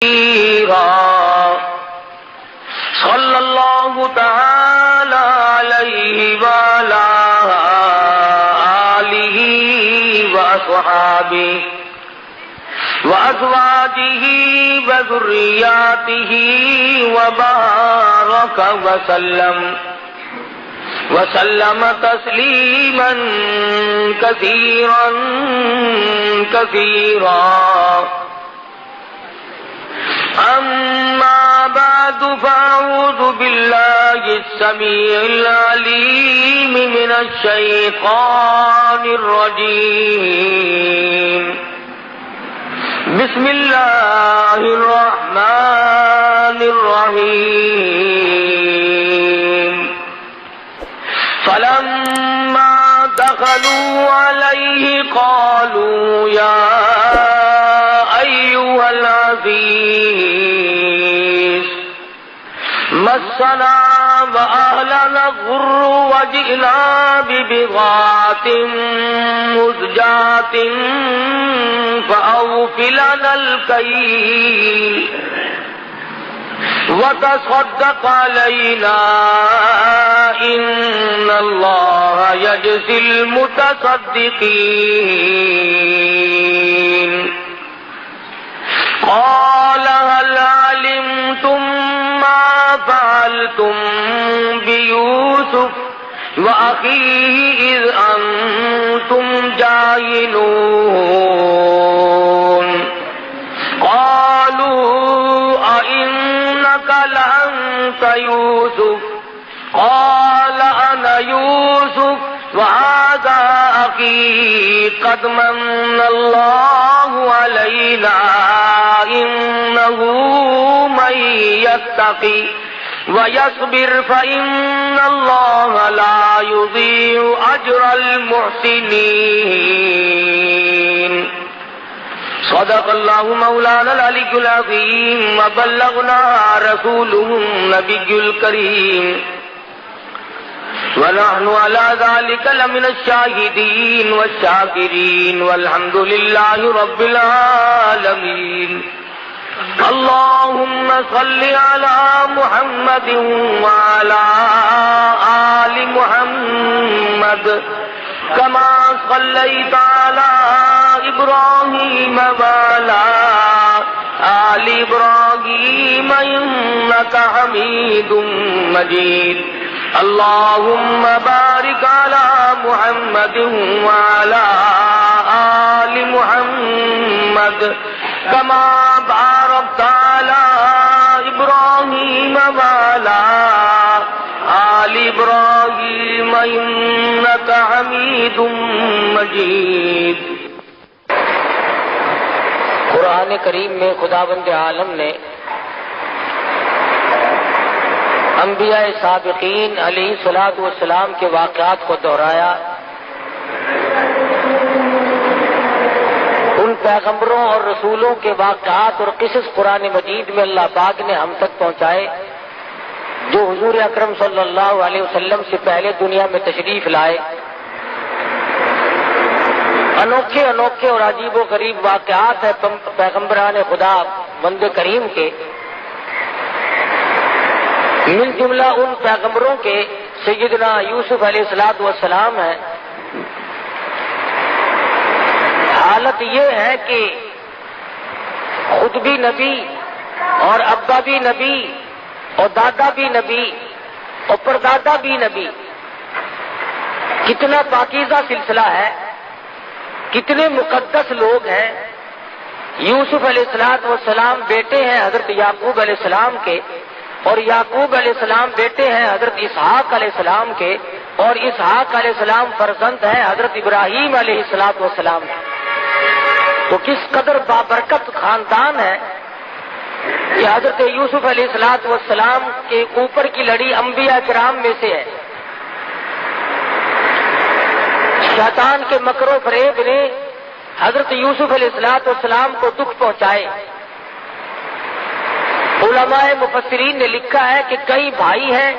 صلی اللہ تعالی علیہ وعلی آلہ وأصحابہ وأزواجہ وذریاتہ وبارک وسلم تسلیما کثیرا کثیرا أما بعد فأعوذ بالله السميع العليم من الشيطان الرجيم بسم الله الرحمن الرحيم فلما دخلوا عليه قالوا يا أيها العزيز مسنا وأهلنا الضر وجئنا ببضاعة مزجاة فأوف لنا الكيل وتصدق علينا إن الله يجزي المتصدقين قال هل علمتم ما فعلتم بيوسف وأخيه إذ أنتم جاهلون قالوا أئنك لأنت يوسف قال أنا يوسف وهذا أخي قد من الله علينا إنه من يتقي ويصبر فإن الله لا يضيع أجر المحسنين صدق الله مولانا العلي العظيم وبلغنا رسوله النبي الكريم ونحن على ذلك لمن الشاهدين والشاكرين والحمد لله رب العالمين اللهم صل على محمد وعلى آل محمد كما صليت على إبراهيم وعلى آل إبراهيم إنك حميد مجيد اللهم بارك على محمد وعلى آل محمد كما باركت على إبراهيم وعلى آل إبراهيم إنك حميد مجيد۔ قرآن کریم میں خداوند عالم نے انبیاء سابقین علیہ الصلوۃ والسلام کے واقعات کو دہرایا، ان پیغمبروں اور رسولوں کے واقعات اور قصص قرآن مجید میں اللہ پاک نے ہم تک پہنچائے جو حضور اکرم صلی اللہ علیہ وسلم سے پہلے دنیا میں تشریف لائے۔ انوکھے انوکھے اور عجیب و غریب واقعات ہیں پیغمبران خدا بند کریم کے، من جملہ ان پیغمبروں کے سیدنا یوسف علیہ السلام ہیں۔ حالت یہ ہے کہ خود بھی نبی اور ابا بھی نبی اور دادا بھی نبی اور پردادا بھی نبی، کتنا پاکیزہ سلسلہ ہے، کتنے مقدس لوگ ہیں۔ یوسف علیہ السلام بیٹے ہیں حضرت یعقوب علیہ السلام کے، اور یعقوب علیہ السلام بیٹے ہیں حضرت اسحاق علیہ السلام کے، اور اسحاق علیہ السلام فرزند ہیں حضرت ابراہیم علیہ السلام کے۔ تو کس قدر بابرکت خاندان ہے کہ حضرت یوسف علیہ السلام کے اوپر کی لڑی انبیاء کرام میں سے ہے۔ شیطان کے مکر و فریب نے حضرت یوسف علیہ السلام کو دکھ پہنچائے۔ علماء مفسرین نے لکھا ہے کہ کئی بھائی ہیں،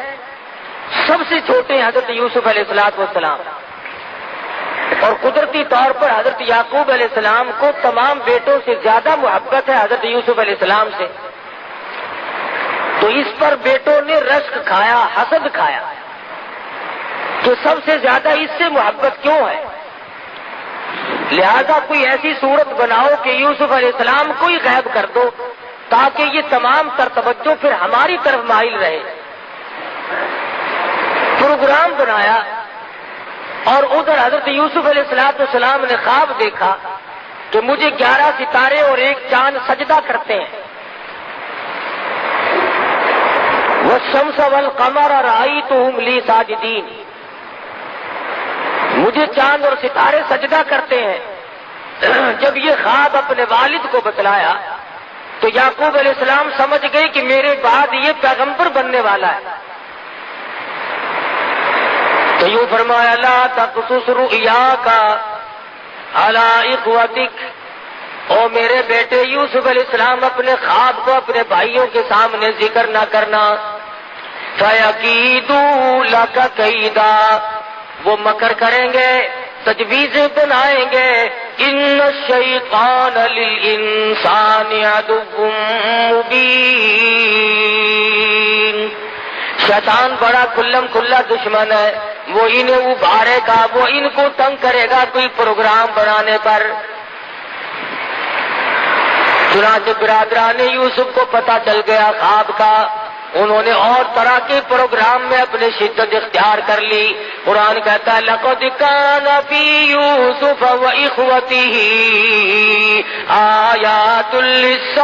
سب سے چھوٹے حضرت یوسف علیہ السلام، اور قدرتی طور پر حضرت یعقوب علیہ السلام کو تمام بیٹوں سے زیادہ محبت ہے حضرت یوسف علیہ السلام سے. تو اس پر بیٹوں نے رشک کھایا، حسد کھایا کہ سب سے زیادہ اس سے محبت کیوں ہے. لہذا کوئی ایسی صورت بناؤ کہ یوسف علیہ السلام کو ہی غائب کر دو تاکہ یہ تمام تر توجہ پھر ہماری طرف مائل رہے. پروگرام بنایا اور ادھر حضرت یوسف علیہ السلام نے خواب دیکھا کہ مجھے 11 ستارے اور ایک چاند سجدہ کرتے ہیں. والشمس والقمر رأيتهم لي ساجدين، مجھے چاند اور ستارے سجدہ کرتے ہیں. جب یہ خواب اپنے والد کو بتلایا تو یعقوب علیہ السلام سمجھ گئے کہ میرے بعد یہ پیغمبر بننے والا ہے. تو یوں فرمایا لا تقصص رؤیاک علی اخوتک، او میرے بیٹے یوسف علیہ السلام اپنے خواب کو اپنے بھائیوں کے سامنے ذکر نہ کرنا. فَيَكِيدُوا لَكَ كَيْدًا، وہ مکر کریں گے، تجویزیں بنائیں گے. ان الشیطان للانسان عدو مبین، شیطان بڑا کھلم کھلا دشمن ہے، وہ انہیں ابھارے گا، وہ ان کو تنگ کرے گا کوئی پروگرام بنانے پر. چنانچہ برادران یوسف کو پتہ چل گیا خواب کا، انہوں نے اور طرح کے پروگرام میں اپنے شدت اختیار کر لی. قرآن کہتا ہے لقد کان فی یوسف واخوتہ آیات للسائلین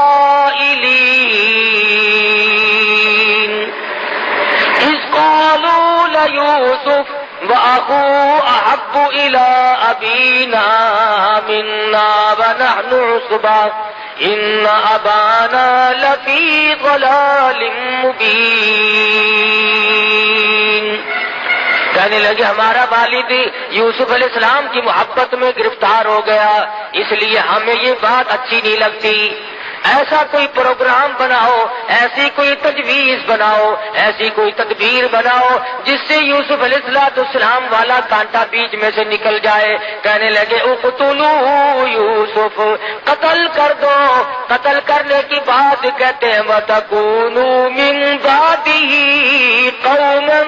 اذ قالوا لیوسف وأخوه أحب إلى أبينا منا ونحن عصبة إن أبانا لفي ضلال مبين. کہنے لگے ہمارا والد یوسف علیہ السلام کی محبت میں گرفتار ہو گیا، اس لیے ہمیں یہ بات اچھی نہیں لگتی. ایسا کوئی پروگرام بناؤ، ایسی کوئی تجویز بناؤ، ایسی کوئی تدبیر بناؤ جس سے یوسف علیہ السلام والا کانٹا بیچ میں سے نکل جائے. کہنے لگے اقتلوا یوسف، قتل کر دو. قتل کرنے کی بات کہتے ہیں وتکونوا من بعدہ قوما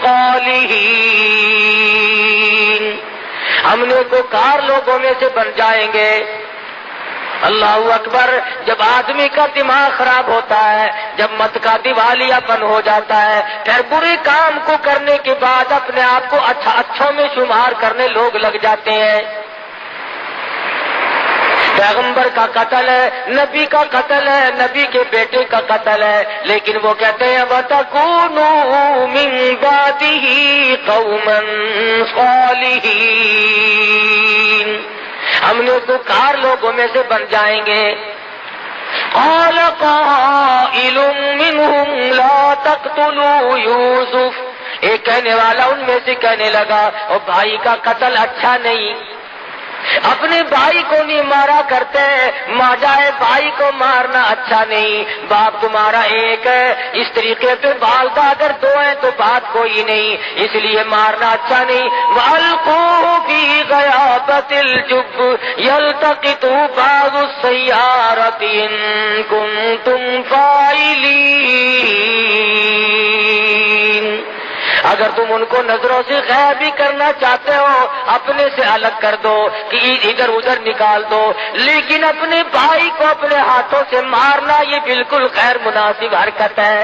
صالحین، ہم نیکوکار لوگوں میں سے بن جائیں گے. اللہ اکبر. جب آدمی کا دماغ خراب ہوتا ہے، جب مت کا دیوالیہ پن ہو جاتا ہے، پھر برے کام کو کرنے کے بعد اپنے آپ کو اچھوں میں شمار کرنے لوگ لگ جاتے ہیں. پیغمبر کا قتل ہے، نبی کا قتل ہے، نبی کے بیٹے کا قتل ہے، لیکن وہ کہتے ہیں وَتَكُونُوا مِن بَعْدِهِ قَوْمًا صَالِحِينَ، ہم نیکوکار لوگوں میں سے بن جائیں گے. قال قائل منهم لا تقتلوا یوسف، ایک کہنے والا ان میں سے کہنے لگا اور بھائی کا قتل اچھا نہیں، اپنے بھائی کو نہیں مارا کرتے، ماجائے بھائی کو مارنا اچھا نہیں. باپ تمہارا ایک ہے، اس طریقے پہ والدہ اگر دو ہیں تو بات کوئی نہیں، اس لیے مارنا اچھا نہیں. وَأَلْقُوهُ فِي غَيَابَتِ الْجُبِّ يَلْتَقِطْهُ بَعْضُ السَّيَّارَةِ إِن كُنتُمْ فَاعِلِينَ، اگر تم ان کو نظروں سے غائب بھی کرنا چاہتے ہو اپنے سے الگ کر دو کہ ادھر ادھر نکال دو، لیکن اپنے بھائی کو اپنے ہاتھوں سے مارنا یہ بالکل غیر مناسب حرکت ہے.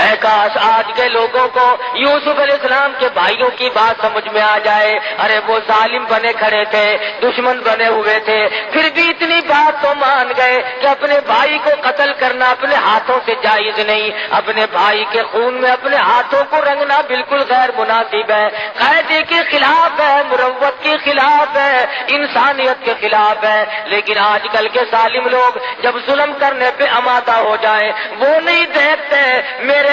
اے کاش آج کے لوگوں کو یوسف علیہ السلام کے بھائیوں کی بات سمجھ میں آ جائے. ارے وہ ظالم بنے کھڑے تھے، دشمن بنے ہوئے تھے، پھر بھی اتنی بات تو مان گئے کہ اپنے بھائی کو قتل کرنا اپنے ہاتھوں سے جائز نہیں، اپنے بھائی کے خون میں اپنے ہاتھوں کو رنگنا بالکل غیر مناسب ہے، قاعدے کے خلاف ہے، مروت کے خلاف ہے، انسانیت کے خلاف ہے. لیکن آج کل کے ظالم لوگ جب ظلم کرنے پہ آمادہ ہو جائیں وہ نہیں دیکھتے میرے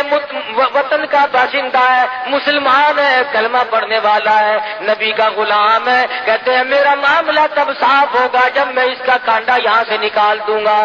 وطن کا باشندہ ہے، مسلمان ہے، کلمہ پڑھنے والا ہے، نبی کا غلام ہے، کہتے ہیں میرا معاملہ تب صاف ہوگا جب میں اس کا کانڈا یہاں سے نکال دوں گا.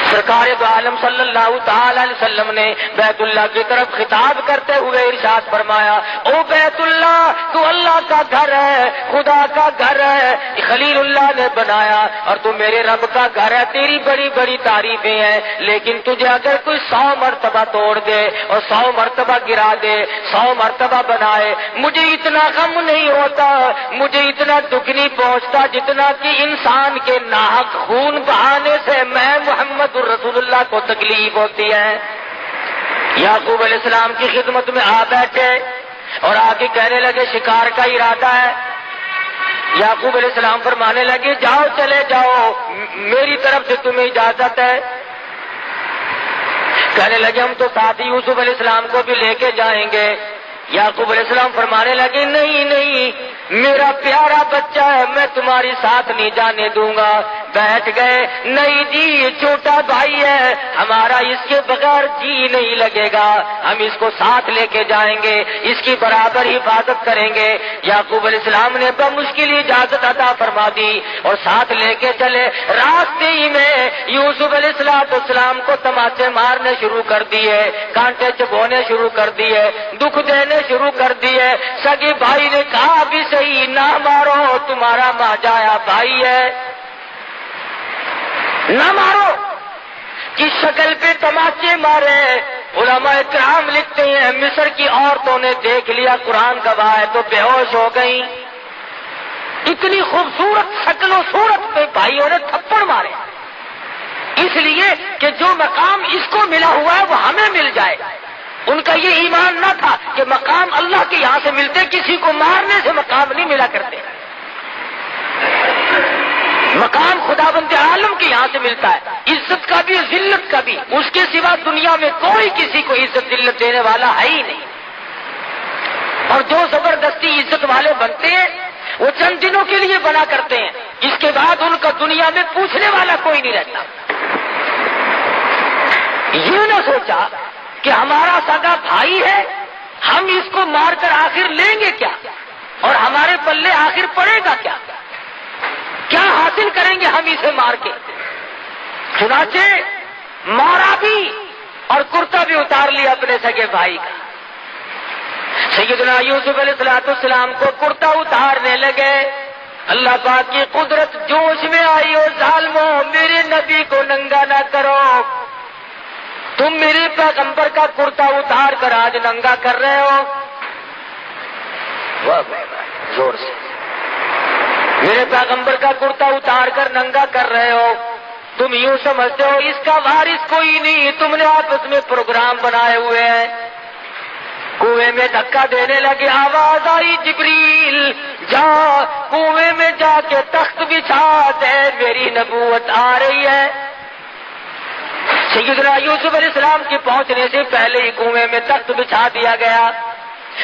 سرکار دو عالم صلی اللہ تعالی علیہ وسلم نے بیت اللہ کی طرف خطاب کرتے ہوئے ارشاد فرمایا، او بیت اللہ تو اللہ کا گھر ہے، خدا کا گھر ہے، خلیل اللہ نے بنایا اور تو میرے رب کا گھر ہے، تیری بڑی بڑی تعریفیں ہیں، لیکن تجھے اگر کوئی 100 مرتبہ توڑ دے اور 100 مرتبہ گرا دے، 100 مرتبہ بنائے، مجھے اتنا غم نہیں ہوتا، مجھے اتنا دکھ نہیں پہنچتا جتنا کہ انسان کے ناحق خون بہانے سے میں محمد رسول اللہ کو تکلیف ہوتی ہے۔ یعقوب علیہ السلام کی خدمت میں آ بیٹھے اور آگے کہنے لگے شکار کا ارادہ ہے۔ یعقوب علیہ السلام فرمانے لگے جاؤ چلے جاؤ، میری طرف سے تمہیں اجازت ہے۔ کہنے لگے ہم تو ساتھ ہی یوسف علیہ السلام کو بھی لے کے جائیں گے۔ یعقوب علیہ السلام فرمانے لگے نہیں نہیں، میرا پیارا بچہ ہے، میں تمہاری ساتھ نہیں جانے دوں گا۔ بیٹھ گئے، نہیں جی چھوٹا بھائی ہے ہمارا، اس کے بغیر جی نہیں لگے گا، ہم اس کو ساتھ لے کے جائیں گے، اس کی برابر حفاظت کریں گے۔ یعقوب علیہ السلام نے بمشکل اجازت عطا فرما دی اور ساتھ لے کے چلے۔ راستے ہی میں یوسف علیہ السلام کو تماچے مارنے شروع کر دیے، کانٹے چبونے شروع کر دیے، دکھ دینے شروع کر دیے۔ سگے بھائی نے کہا بھی صحیح نہ مارو، تمہارا ماجایا بھائی ہے، نہ مارو، کس شکل پہ تماچے مارے۔ علماء کرام لکھتے ہیں مصر کی عورتوں نے دیکھ لیا، قرآن گواہ ہے، تو بے ہوش ہو گئی۔ اتنی خوبصورت شکل و صورت پہ بھائیوں نے تھپڑ مارے، اس لیے کہ جو مقام اس کو ملا ہوا ہے وہ ہمیں مل جائے۔ ان کا یہ ایمان نہ تھا کہ مقام اللہ کے یہاں سے ملتے، کسی کو مارنے سے مقام نہیں ملا کرتے، مقام خداوند عالم کے یہاں سے ملتا ہے، عزت کا بھی ذلت کا بھی، اس کے سوا دنیا میں کوئی کسی کو عزت ذلت دینے والا ہے ہی نہیں۔ اور جو زبردستی عزت والے بنتے ہیں وہ چند دنوں کے لیے بنا کرتے ہیں، اس کے بعد ان کا دنیا میں پوچھنے والا کوئی نہیں رہتا۔ یہ نہ سوچا کہ ہمارا سگا بھائی ہے، ہم اس کو مار کر آخر لیں گے کیا، اور ہمارے پلے آخر پڑے گا کیا، کیا حاصل کریں گے ہم اسے مار کے۔ چنانچہ مارا بھی اور کرتا بھی اتار لیا اپنے سگے بھائی کا۔ سیدنا یوسف علیہ السلام کو کرتا اتارنے لگے، اللہ پاک کی قدرت جوش میں آئی، اور ظالموں میرے نبی کو ننگا نہ کرو، تم میرے پیغمبر کا کرتا اتار کر آج ننگا کر رہے ہو۔ زور سے، میرے پیغمبر کا کرتا اتار کر ننگا کر رہے ہو، تم یوں سمجھتے ہو اس کا وارث کوئی نہیں، تم نے آپس میں پروگرام بنائے ہوئے ہیں۔ کنویں میں دھکا دینے لگے، آواز آئی جبریل جا کنویں میں جا کے تخت بچھا دے، میری نبوت آ رہی ہے۔ سیدنا یوسف علیہ السلام کے پہنچنے سے پہلے ہی کنویں میں تخت بچھا دیا گیا۔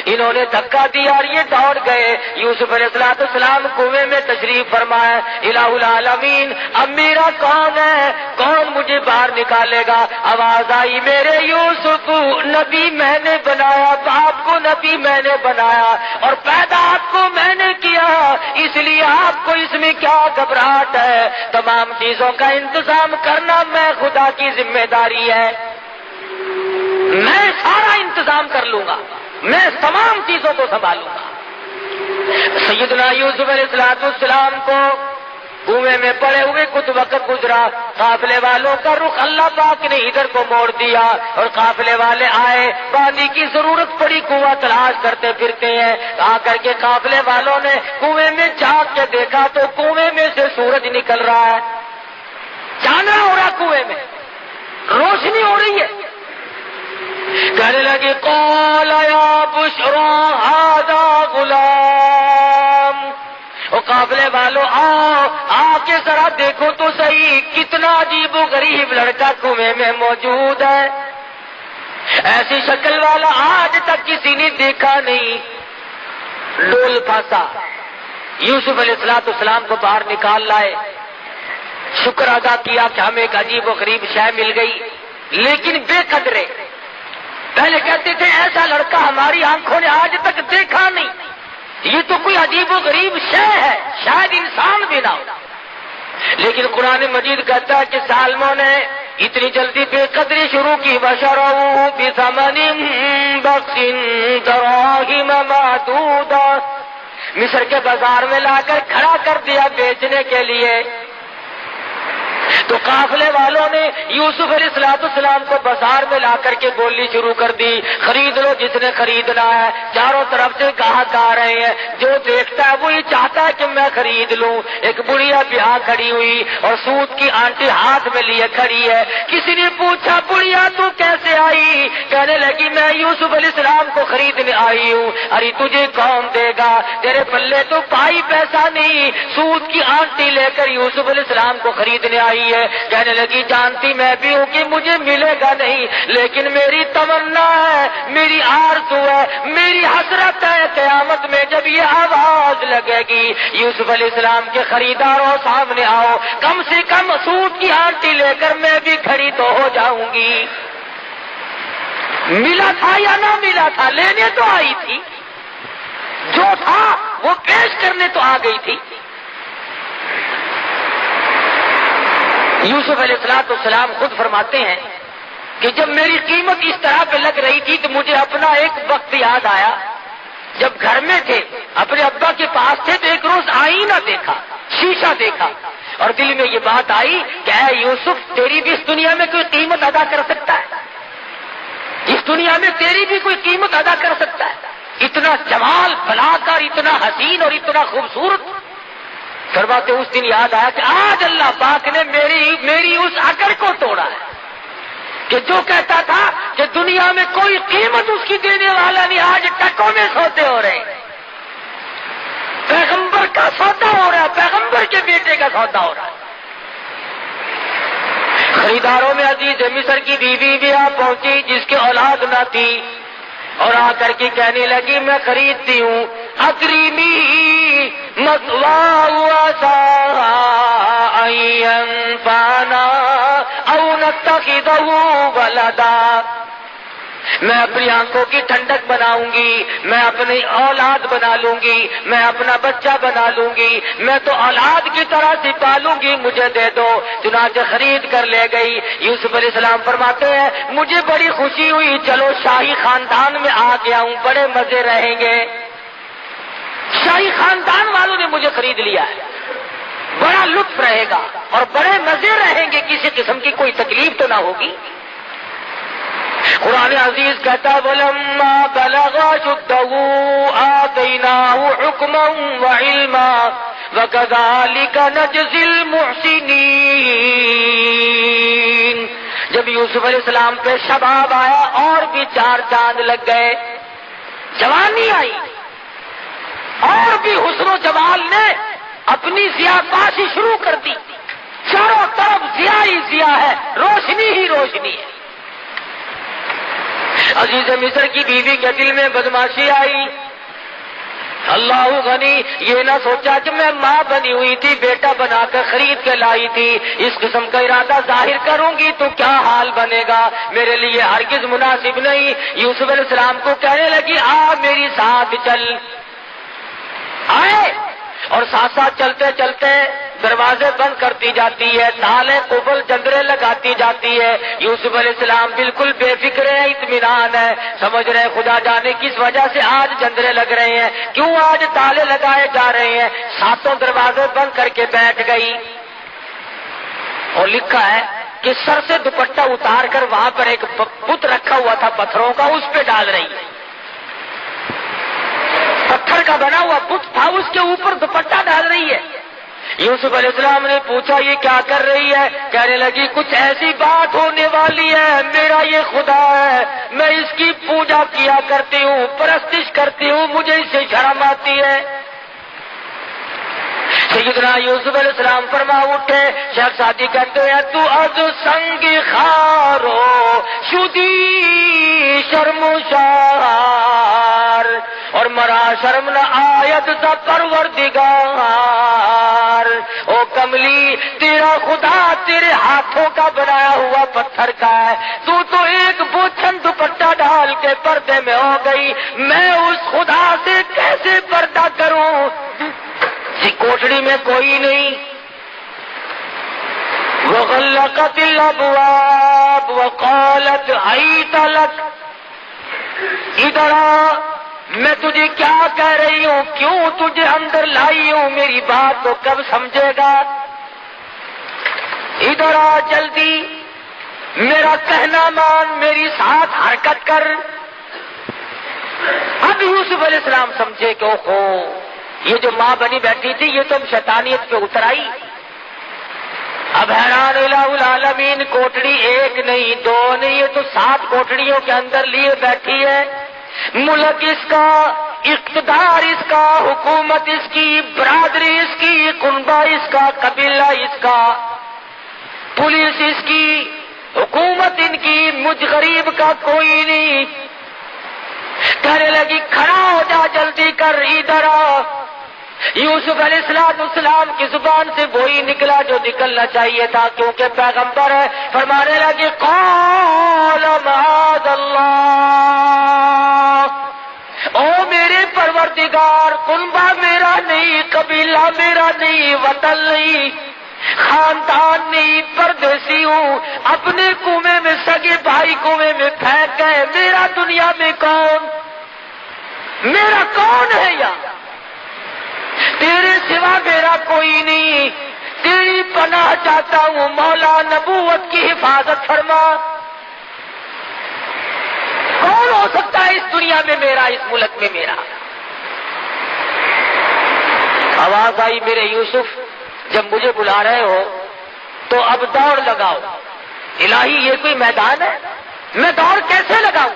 انہوں نے دھکا دیا اور یہ دوڑ گئے۔ یوسف علیہ السلام کنویں میں تشریف فرمائے، الہ العالمین اب میرا کون ہے، کون مجھے باہر نکالے گا؟ آواز آئی میرے یوسف نبی میں نے بنایا، باپ کو نبی میں نے بنایا اور پیدا آپ کو میں نے کیا، اس لیے آپ کو اس میں کیا گھبراہٹ ہے؟ تمام چیزوں کا انتظام کرنا میں خدا کی ذمہ داری ہے، میں سارا انتظام کر لوں گا، میں تمام چیزوں کو سنبھالوں گا۔ سیدنا یوسف علیہ السلام کو کنویں میں پڑے ہوئے کچھ وقت گزرا، قافلے والوں کا رخ اللہ پاک نے ادھر کو موڑ دیا اور قافلے والے آئے، پانی کی ضرورت پڑی، کنواں تلاش کرتے پھرتے ہیں، آ کر کے قافلے والوں نے کنویں میں جھانک کے دیکھا تو کنویں میں سے سورج نکل رہا ہے، چاندنا ہو رہا، کنویں میں روشنی ہو رہی ہے۔ کہنے لگے قال یا بشرا ھذا غلام، او قافلے والوں آ کے ذرا دیکھو تو صحیح کتنا عجیب و غریب لڑکا کنویں میں موجود ہے، ایسی شکل والا آج تک کسی نے دیکھا نہیں۔ ڈول پھانسا، یوسف علیہ السلام کو باہر نکال لائے، شکر ادا کیا کہ ہمیں ایک عجیب و غریب شے مل گئی، لیکن بے قدرے پہلے کہتے تھے ایسا لڑکا ہماری آنکھوں نے آج تک دیکھا نہیں، یہ تو کوئی عجیب و غریب شے ہے، شاید انسان بھی نہ ہو۔ لیکن قرآن مجید کہتا ہے کہ ظالموں نے اتنی جلدی بے قدری شروع کی. وشروه بثمن بخس دراهم معدودہ، مصر کے بازار میں لا کر کھڑا کر دیا بیچنے کے لیے. تو قافلے والوں نے یوسف علیہ السلام کو بازار میں لا کر کے بولنی شروع کر دی، خرید لو جس نے خریدنا ہے. چاروں طرف سے گاہک آ رہے ہیں، جو دیکھتا ہے وہی چاہتا ہے کہ میں خرید لوں. ایک بڑھیا بیاہ کھڑی ہوئی اور سوت کی آنٹی ہاتھ میں لیے کھڑی ہے. کسی نے پوچھا بڑھیا تو کیسے آئی؟ کہنے لگی میں یوسف علیہ السلام کو خریدنے آئی ہوں. ارے تجھے کون دے گا، تیرے پلے تو پائی پیسہ نہیں. سوت کی آنٹی لے کر یوسف علیہ السلام کو خریدنے آئی ہے. کہنے لگی جانتی میں بھی ہوں کہ مجھے ملے گا نہیں، لیکن میری تمنا ہے، میری آرزو ہے، میری حسرت ہے، قیامت میں جب یہ آواز لگے گی یوسف علیہ السلام کے خریداروں سامنے آؤ، کم سے کم سوت کی آنٹی لے کر میں بھی کھڑی تو ہو جاؤں گی. ملا تھا یا نہ ملا تھا، لینے تو آئی تھی، جو تھا وہ پیش کرنے تو آ گئی تھی. یوسف علیہ السلام خود فرماتے ہیں کہ جب میری قیمت اس طرح پہ لگ رہی تھی تو مجھے اپنا ایک وقت یاد آیا. جب گھر میں تھے، اپنے ابا کے پاس تھے، تو ایک روز آئینہ دیکھا، شیشہ دیکھا، اور دل میں یہ بات آئی کہ اے یوسف، تیری بھی اس دنیا میں کوئی قیمت ادا کر سکتا ہے، اس دنیا میں تیری بھی کوئی قیمت ادا کر سکتا ہے. اتنا جمال بلا کر، اتنا حسین اور اتنا خوبصورت. فرماتے اس دن یاد آیا کہ آج اللہ پاک نے میری اس عقل کو توڑا ہے کہ جو کہتا تھا کہ دنیا میں کوئی قیمت اس کی دینے والا نہیں، آج ٹکوں میں سوتے ہو رہے ہیں. پیغمبر کا سودا ہو رہا ہے، پیغمبر کے بیٹے کا سودا ہو رہا ہے. خریداروں میں عزیز مصر کی بیوی بھی آ پہنچی جس کی اولاد نہ تھی، اور آ کر کے کہنے لگی میں خریدتی ہوں. اکریمی مثواہ وعسى ان ينفعنا او نتخذه ولدا، میں اپنی آنکھوں کی ٹھنڈک بناؤں گی، میں اپنی اولاد بنا لوں گی، میں اپنا بچہ بنا لوں گی، میں تو اولاد کی طرح سے پالوں گی، مجھے دے دو. چنانچہ خرید کر لے گئی. یوسف علیہ السلام فرماتے ہیں مجھے بڑی خوشی ہوئی، چلو شاہی خاندان میں آ گیا ہوں، بڑے مزے رہیں گے. شاہی خاندان والوں نے مجھے خرید لیا ہے، بڑا لطف رہے گا اور بڑے مزے رہیں گے، کسی قسم کی کوئی تکلیف تو نہ ہوگی. قرآن عزیز کہتا وَلَمَّا بَلَغَ أَشُدَّهُ آتَيْنَاهُ حُكْمًا وَعِلْمًا وَكَذَلِكَ نَجْزِي الْمُحْسِنِينَ. جب یوسف علیہ السلام پہ شباب آیا اور بھی 4 چاند لگ گئے، جوانی آئی اور بھی حسن و جمال نے اپنی ضیاءباشی شروع کر دی. چاروں طرف ضیاء ہی ضیاء ہے، روشنی ہی روشنی ہے. عزیز مصر کی بیوی کے دل میں بدماشی آئی. اللہ غنی، یہ نہ سوچا کہ میں ماں بنی ہوئی تھی، بیٹا بنا کر خرید کے لائی تھی، اس قسم کا ارادہ ظاہر کروں گی تو کیا حال بنے گا، میرے لیے ہرگز مناسب نہیں. یوسف علیہ السلام کو کہنے لگی آ میری ساتھ چل. آئے اور ساتھ ساتھ چلتے چلتے دروازے بند کرتی جاتی ہے، تالے قفل جندرے لگاتی جاتی ہے. یوسف علیہ السلام بالکل بے فکر ہے، اطمینان ہے، سمجھ رہے خدا جانے کس وجہ سے آج جندرے لگ رہے ہیں، کیوں آج تالے لگائے جا رہے ہیں. 7 دروازے بند کر کے بیٹھ گئی اور لکھا ہے کہ سر سے دوپٹہ اتار کر وہاں پر ایک بت رکھا ہوا تھا پتھروں کا، اس پہ ڈال رہی ہے. پتھر کا بنا ہوا بت تھا، اس کے اوپر دوپٹہ ڈال رہی ہے. یوسف علیہ السلام نے پوچھا یہ کیا کر رہی ہے؟ کہنے لگی کچھ ایسی بات ہونے والی ہے، میرا یہ خدا ہے، میں اس کی پوجا کیا کرتی ہوں، پرستش کرتی ہوں، مجھے اس سے شرم آتی ہے. سیدنا یوسف علیہ السلام فرما اٹھے. شیخ سعدی کہتے ہیں تو از سنگ خارو شدی شرمسار، اور مرا شرم نہ آیت سا پروردگار. او کملی تیرا خدا تیرے ہاتھوں کا بنایا ہوا پتھر کا ہے، تو ایک بوچھن دوپٹہ ڈال کے پردے میں ہو گئی، میں اس خدا سے کیسے پردہ کروں؟ کوٹڑی میں کوئی نہیں، وہ وغلقت الابواب وقالت حیت لک، ادھر آ، میں تجھے کیا کہہ رہی ہوں، کیوں تجھے اندر لائی ہوں، میری بات تو کب سمجھے گا، ادھر آ جلدی، میرا کہنا مان، میری ساتھ حرکت کر۔ اب یوسف علیہ السلام سمجھے کہ اوہو، یہ جو ماں بنی بیٹھی تھی یہ تو شیطانیت پہ اتر آئی۔ اب حیران الہ العالمین، کوٹڑی ایک نہیں دو نہیں، یہ تو 7 کوٹڑیوں کے اندر لیے بیٹھی ہے، ملک اس کا، اقتدار اس کا، حکومت اس کی، برادری اس کی، کنبہ اس کا، قبیلہ اس کا، پولیس اس کی، حکومت ان کی، مجھ غریب کا کوئی نہیں۔ کہنے لگی کھڑا ہو جا، جلدی کر، ادھر آ۔ یوسف علیہ السلام کی زبان سے وہی نکلا جو نکلنا چاہیے تھا، کیونکہ پیغمبر ہے۔ فرمانے لگی قال معاذ اللہ، او میرے پروردگار، کنبہ میرا نہیں، قبیلہ میرا نہیں، وطن نہیں، خاندان نہیں، پردیسی ہوں، اپنے کنویں میں سگے بھائی کنویں میں پھینک گئے، میرا دنیا میں کون، میرا کون ہے یا تیرے سوا میرا کوئی نہیں، تیری پناہ چاہتا ہوں، مولا نبوت کی حفاظت فرما۔ کون ہو سکتا ہے اس دنیا میں میرا، اس ملک میں میرا؟ آواز آئی میرے یوسف، جب مجھے بلا رہے ہو تو اب دوڑ لگاؤ۔ الہی یہ کوئی میدان ہے، میں دوڑ کیسے لگاؤں؟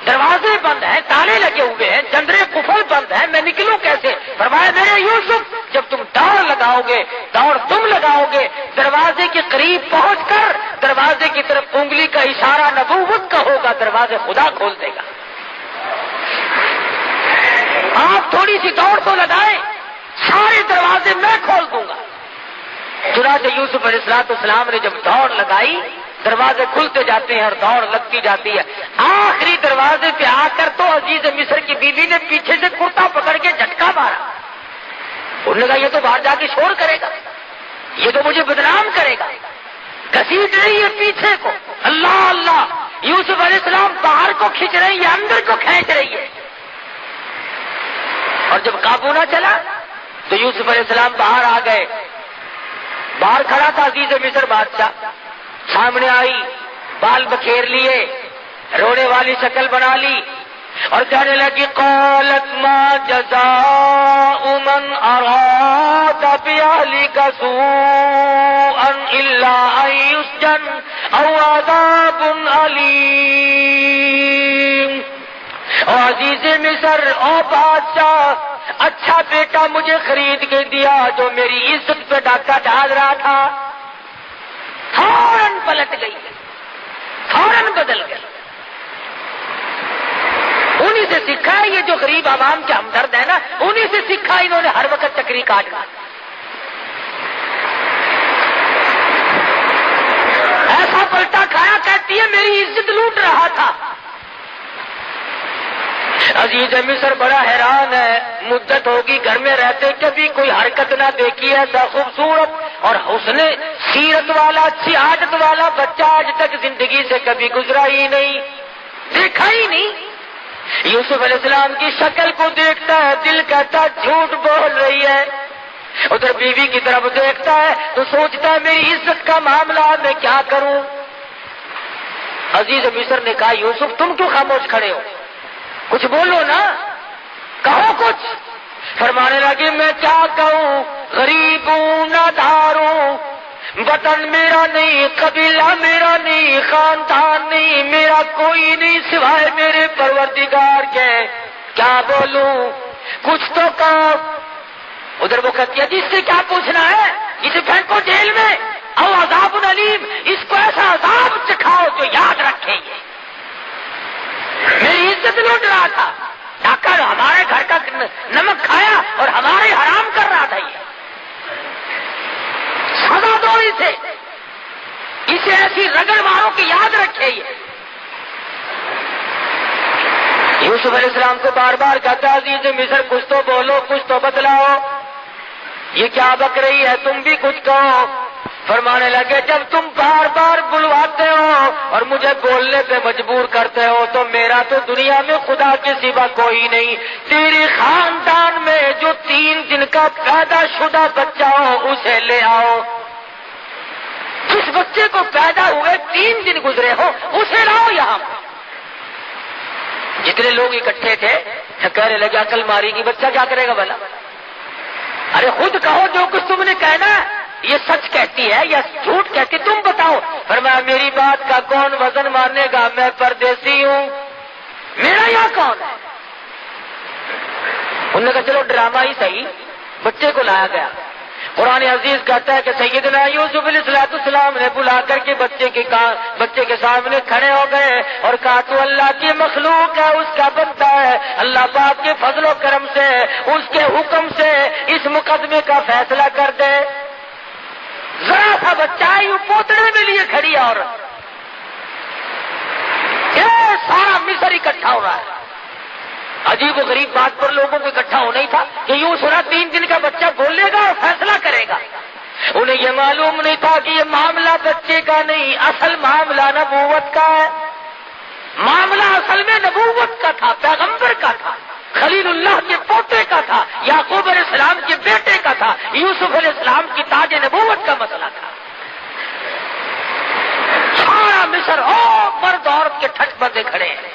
دروازے بند ہیں، تالے لگے ہوئے ہیں، جندرے قفل بند ہیں، میں نکلوں کیسے؟ فرمایا میرے یوسف، جب تم دوڑ لگاؤ گے، دوڑ تم لگاؤ گے، دروازے کے قریب پہنچ کر دروازے کی طرف انگلی کا اشارہ نبوت کا ہوگا، دروازے خدا کھول دے گا۔ آپ تھوڑی سی دوڑ تو لگائیں، سارے دروازے میں کھول دوں گا۔ چنانچہ یوسف علیہ السلام نے جب دوڑ لگائی، دروازے کھلتے جاتے ہیں اور دوڑ لگتی جاتی ہے۔ آخری دروازے پہ آ کر تو عزیز مصر کی بیوی نے پیچھے سے کرتا پکڑ کے جھٹکا مارا۔ انہوں نے کہا یہ تو باہر جا کے شور کرے گا، یہ تو مجھے بدنام کرے گا۔ گھسیٹ رہی ہے پیچھے کو، اللہ اللہ، یوسف علیہ السلام باہر کو کھینچ رہی ہے، اندر کو کھینچ رہی ہے۔ اور جب قابو نہ چلا تو یوسف علیہ السلام باہر آ گئے۔ باہر کھڑا تھا عزیز مصر بادشاہ، سامنے آئی، بال بکھیر لیے، رونے والی شکل بنا لی اور کہنے لگی قالت ما جزاء من اراد باہلک سوءا الا ان یسجن او عذاب علیم۔ او عزیز مصر، او بادشاہ، اچھا بیٹا مجھے خرید کے دیا جو میری عزت پہ ڈاکہ ڈال رہا تھا، فوراً پلٹ گئی، فوراً بدل گئی۔ انہی سے سیکھا ہے یہ جو غریب عوام کے ہمدرد ہے نا، انہی سے سیکھا انہوں نے ہر وقت چکری کاٹنا۔ ایسا پلٹا کھایا، کہتی ہے میری عزت لوٹ رہا تھا۔ عزیز مصر بڑا حیران ہے، مدت ہوگی گھر میں رہتے کبھی کوئی حرکت نہ دیکھی، ایسا خوبصورت اور حسن سیرت والا، اچھی عادت والا بچہ آج تک زندگی سے کبھی گزرا ہی نہیں، دیکھا ہی نہیں۔ یوسف علیہ السلام کی شکل کو دیکھتا ہے، دل کہتا جھوٹ بول رہی ہے، ادھر بیوی کی طرف دیکھتا ہے تو سوچتا ہے میری عزت کا معاملہ میں کیا کروں۔ عزیز مصر نے کہا یوسف تم کیوں خاموش کھڑے ہو، کچھ بولو نا، کہو کچھ۔ فرمانے لگی میں کیا کہوں، غریب ہوں، نادار ہوں، وطن میرا نہیں، قبیلہ میرا نہیں، خاندان نہیں، میرا کوئی نہیں سوائے میرے پروردگار کے، کیا بولوں، کچھ تو کہو۔ ادھر وہ کہتی ہے جس سے کیا پوچھنا ہے، اسے پھینکو جیل میں، او عذاب علیم، اس کو ایسا عذاب چکھاؤ جو یاد رکھے یہ میری عزت لوٹ رہا تھا، ڈاکہ ہمارے گھر کا نمک کھایا اور ہمارے حرام کر رہا تھا، یہ سزا دو اسے ایسی رگڑ مارو کہ یاد رکھے یہ۔ یوسف علیہ السلام کو بار بار کہتا عزیز مصر کچھ تو بولو، کچھ تو بتلاؤ، یہ کیا بک رہی ہے، تم بھی کچھ کہو۔ فرمانے لگے جب تم بار بار بلواتے ہو اور مجھے بولنے پہ مجبور کرتے ہو تو میرا تو دنیا میں خدا کے سوا کوئی نہیں، تیری خاندان میں جو 3 دن کا پیدا شدہ بچہ ہو اسے لے آؤ، جس بچے کو پیدا ہوئے 3 دن گزرے ہو اسے لاؤ یہاں۔ جتنے لوگ اکٹھے تھے کہنے لگے عقل ماری کی بچہ کیا کرے گا بھلا؟ ارے خود کہو جو کچھ تم نے کہنا ہے، یہ سچ کہتی ہے یا جھوٹ کہتی، تم بتاؤ۔ فرمایا میری بات کا کون وزن مانے گا، میں پردیسی ہوں، میرا یہاں کون ہے؟ انہوں نے کہا چلو ڈرامہ ہی صحیح، بچے کو لایا گیا۔ قرآن عزیز کہتا ہے کہ سیدنا یوسف علیہ السلام نے بلا کر کے بچے کے سامنے کھڑے ہو گئے اور کہا تو اللہ کی مخلوق ہے، اس کا بندہ ہے، اللہ پاک کے فضل و کرم سے اس کے حکم سے اس مقدمے کا فیصلہ کر دے۔ ذرا سا بچہ یوں پوتڑے میں لیے کھڑی عورت، یہ سارا مصر اکٹھا ہو رہا ہے۔ عجیب و غریب بات پر لوگوں کو اکٹھا ہونا ہی تھا کہ یوں سنا 3 دن کا بچہ بولے گا اور فیصلہ کرے گا۔ انہیں یہ معلوم نہیں تھا کہ یہ معاملہ بچے کا نہیں، اصل معاملہ نبوت کا ہے۔ معاملہ اصل میں نبوت کا تھا، پیغمبر کا تھا، خلیل اللہ کے پوتے کا تھا، یعقوب علیہ السلام کے بیٹے کا تھا، یوسف علیہ السلام کی تاج نبوت کا مسئلہ تھا۔ سارا مصر مرد عورت کے ٹھٹ بندے کھڑے ہیں۔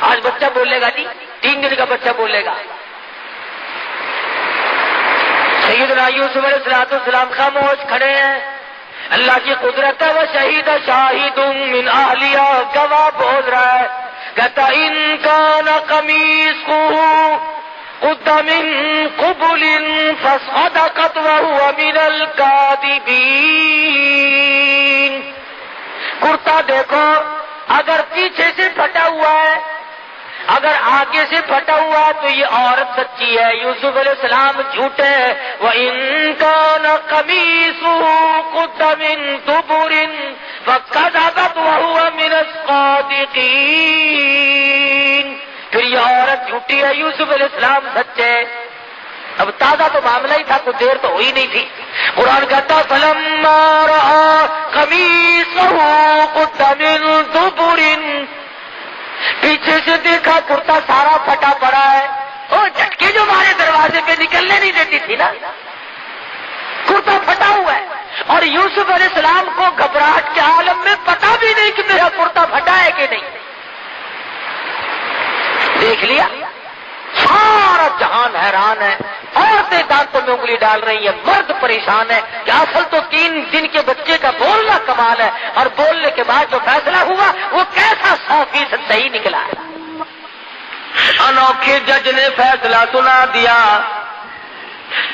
آج بچہ بولے گا جی، 3 دن کا بچہ بولے گا۔ سیدنا یوسف علیہ السلام خاموش کھڑے ہیں، اللہ کی قدرت ہے۔ وہ شہید شاہد من اہلیہ، گواہ بول رہا ہے، کہتا ان کان قمیصہ قد من قبل فصدقت وهو من الكاذبین۔ کرتا دیکھو، اگر پیچھے سے پھٹا ہوا ہے، اگر آگے سے پھٹا ہوا ہے تو یہ عورت سچی ہے، یوسف علیہ السلام جھوٹے ہیں۔ وَإِن كَانَ قَمِيصُهُ قُدَّ مِن دُبُرٍ فَكَذَبَتْ وَهُوَ مِنَ الصَّادِقِينَ۔ پھر یہ عورت جھوٹی ہے، یوسف علیہ السلام سچے۔ اب تازہ تو معاملہ ہی تھا، کوئی دیر تو ہوئی نہیں تھی۔ قرآن کہتا فَلَمَّا رَأَىٰ قَمِيصَهُ قُدَّ مِن دُبُرٍ، پیچھے سے دیکھا کرتا سارا پھٹا پڑا ہے۔ وہ جھٹکے جو ہمارے دروازے پہ نکلنے نہیں دیتی تھی نا، کرتا پھٹا ہوا ہے، اور یوسف علیہ السلام کو گھبراہٹ کے عالم میں پتا بھی نہیں کہ میرا کرتا پھٹا ہے کہ نہیں۔ دیکھ لیا، سارا جہان حیران ہے، عورتیں دانتوں میں انگلی ڈال رہی ہیں، مرد پریشان ہے کہ اصل تو 3 دن کے بچے کا بولنا کمال ہے، اور بولنے کے بعد جو فیصلہ ہوا وہ کیسا 100% صحیح نکلا ہے۔ انوکھے جج نے فیصلہ سنا دیا،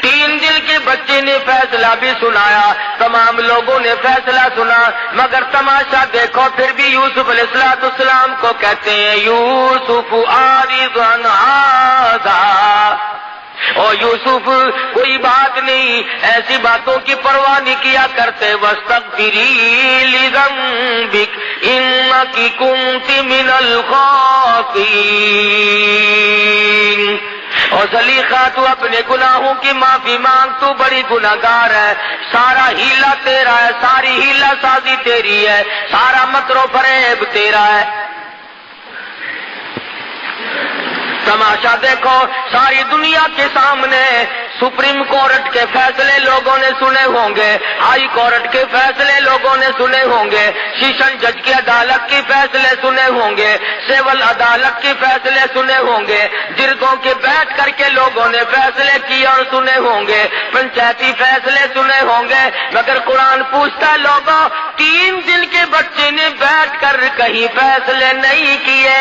3 دن کے بچے نے فیصلہ بھی سنایا، تمام لوگوں نے فیصلہ سنا، مگر تماشا دیکھو پھر بھی یوسف علیہ السلام کو کہتے ہیں یوسف اعرض عن ھذا، او یوسف کوئی بات نہیں، ایسی باتوں کی پرواہ نہیں کیا کرتے۔ واستغفری لذنبک انک کنت من الخاطئین، اور زلیخا تو اپنے گناہوں کی معافی مانگ، تو بڑی گناہگار ہے، سارا ہیلا تیرا ہے، ساری ہیلا سازی تیری ہے، سارا مکر و فریب تیرا ہے۔ تماشا دیکھو، ساری دنیا کے سامنے سپریم کورٹ کے فیصلے لوگوں نے سنے ہوں گے، ہائی کورٹ کے فیصلے لوگوں نے سنے ہوں گے، سیشن جج کی عدالت کے فیصلے سنے ہوں گے، سول عدالت کے فیصلے سنے ہوں گے، جرگوں کے بیٹھ کر کے لوگوں نے فیصلے کیے اور سنے ہوں گے، پنچایتی فیصلے سنے ہوں گے، مگر قرآن پوچھتا ہے لوگوں 3 دن کے بچے نے بیٹھ کر کہیں فیصلے نہیں کیے۔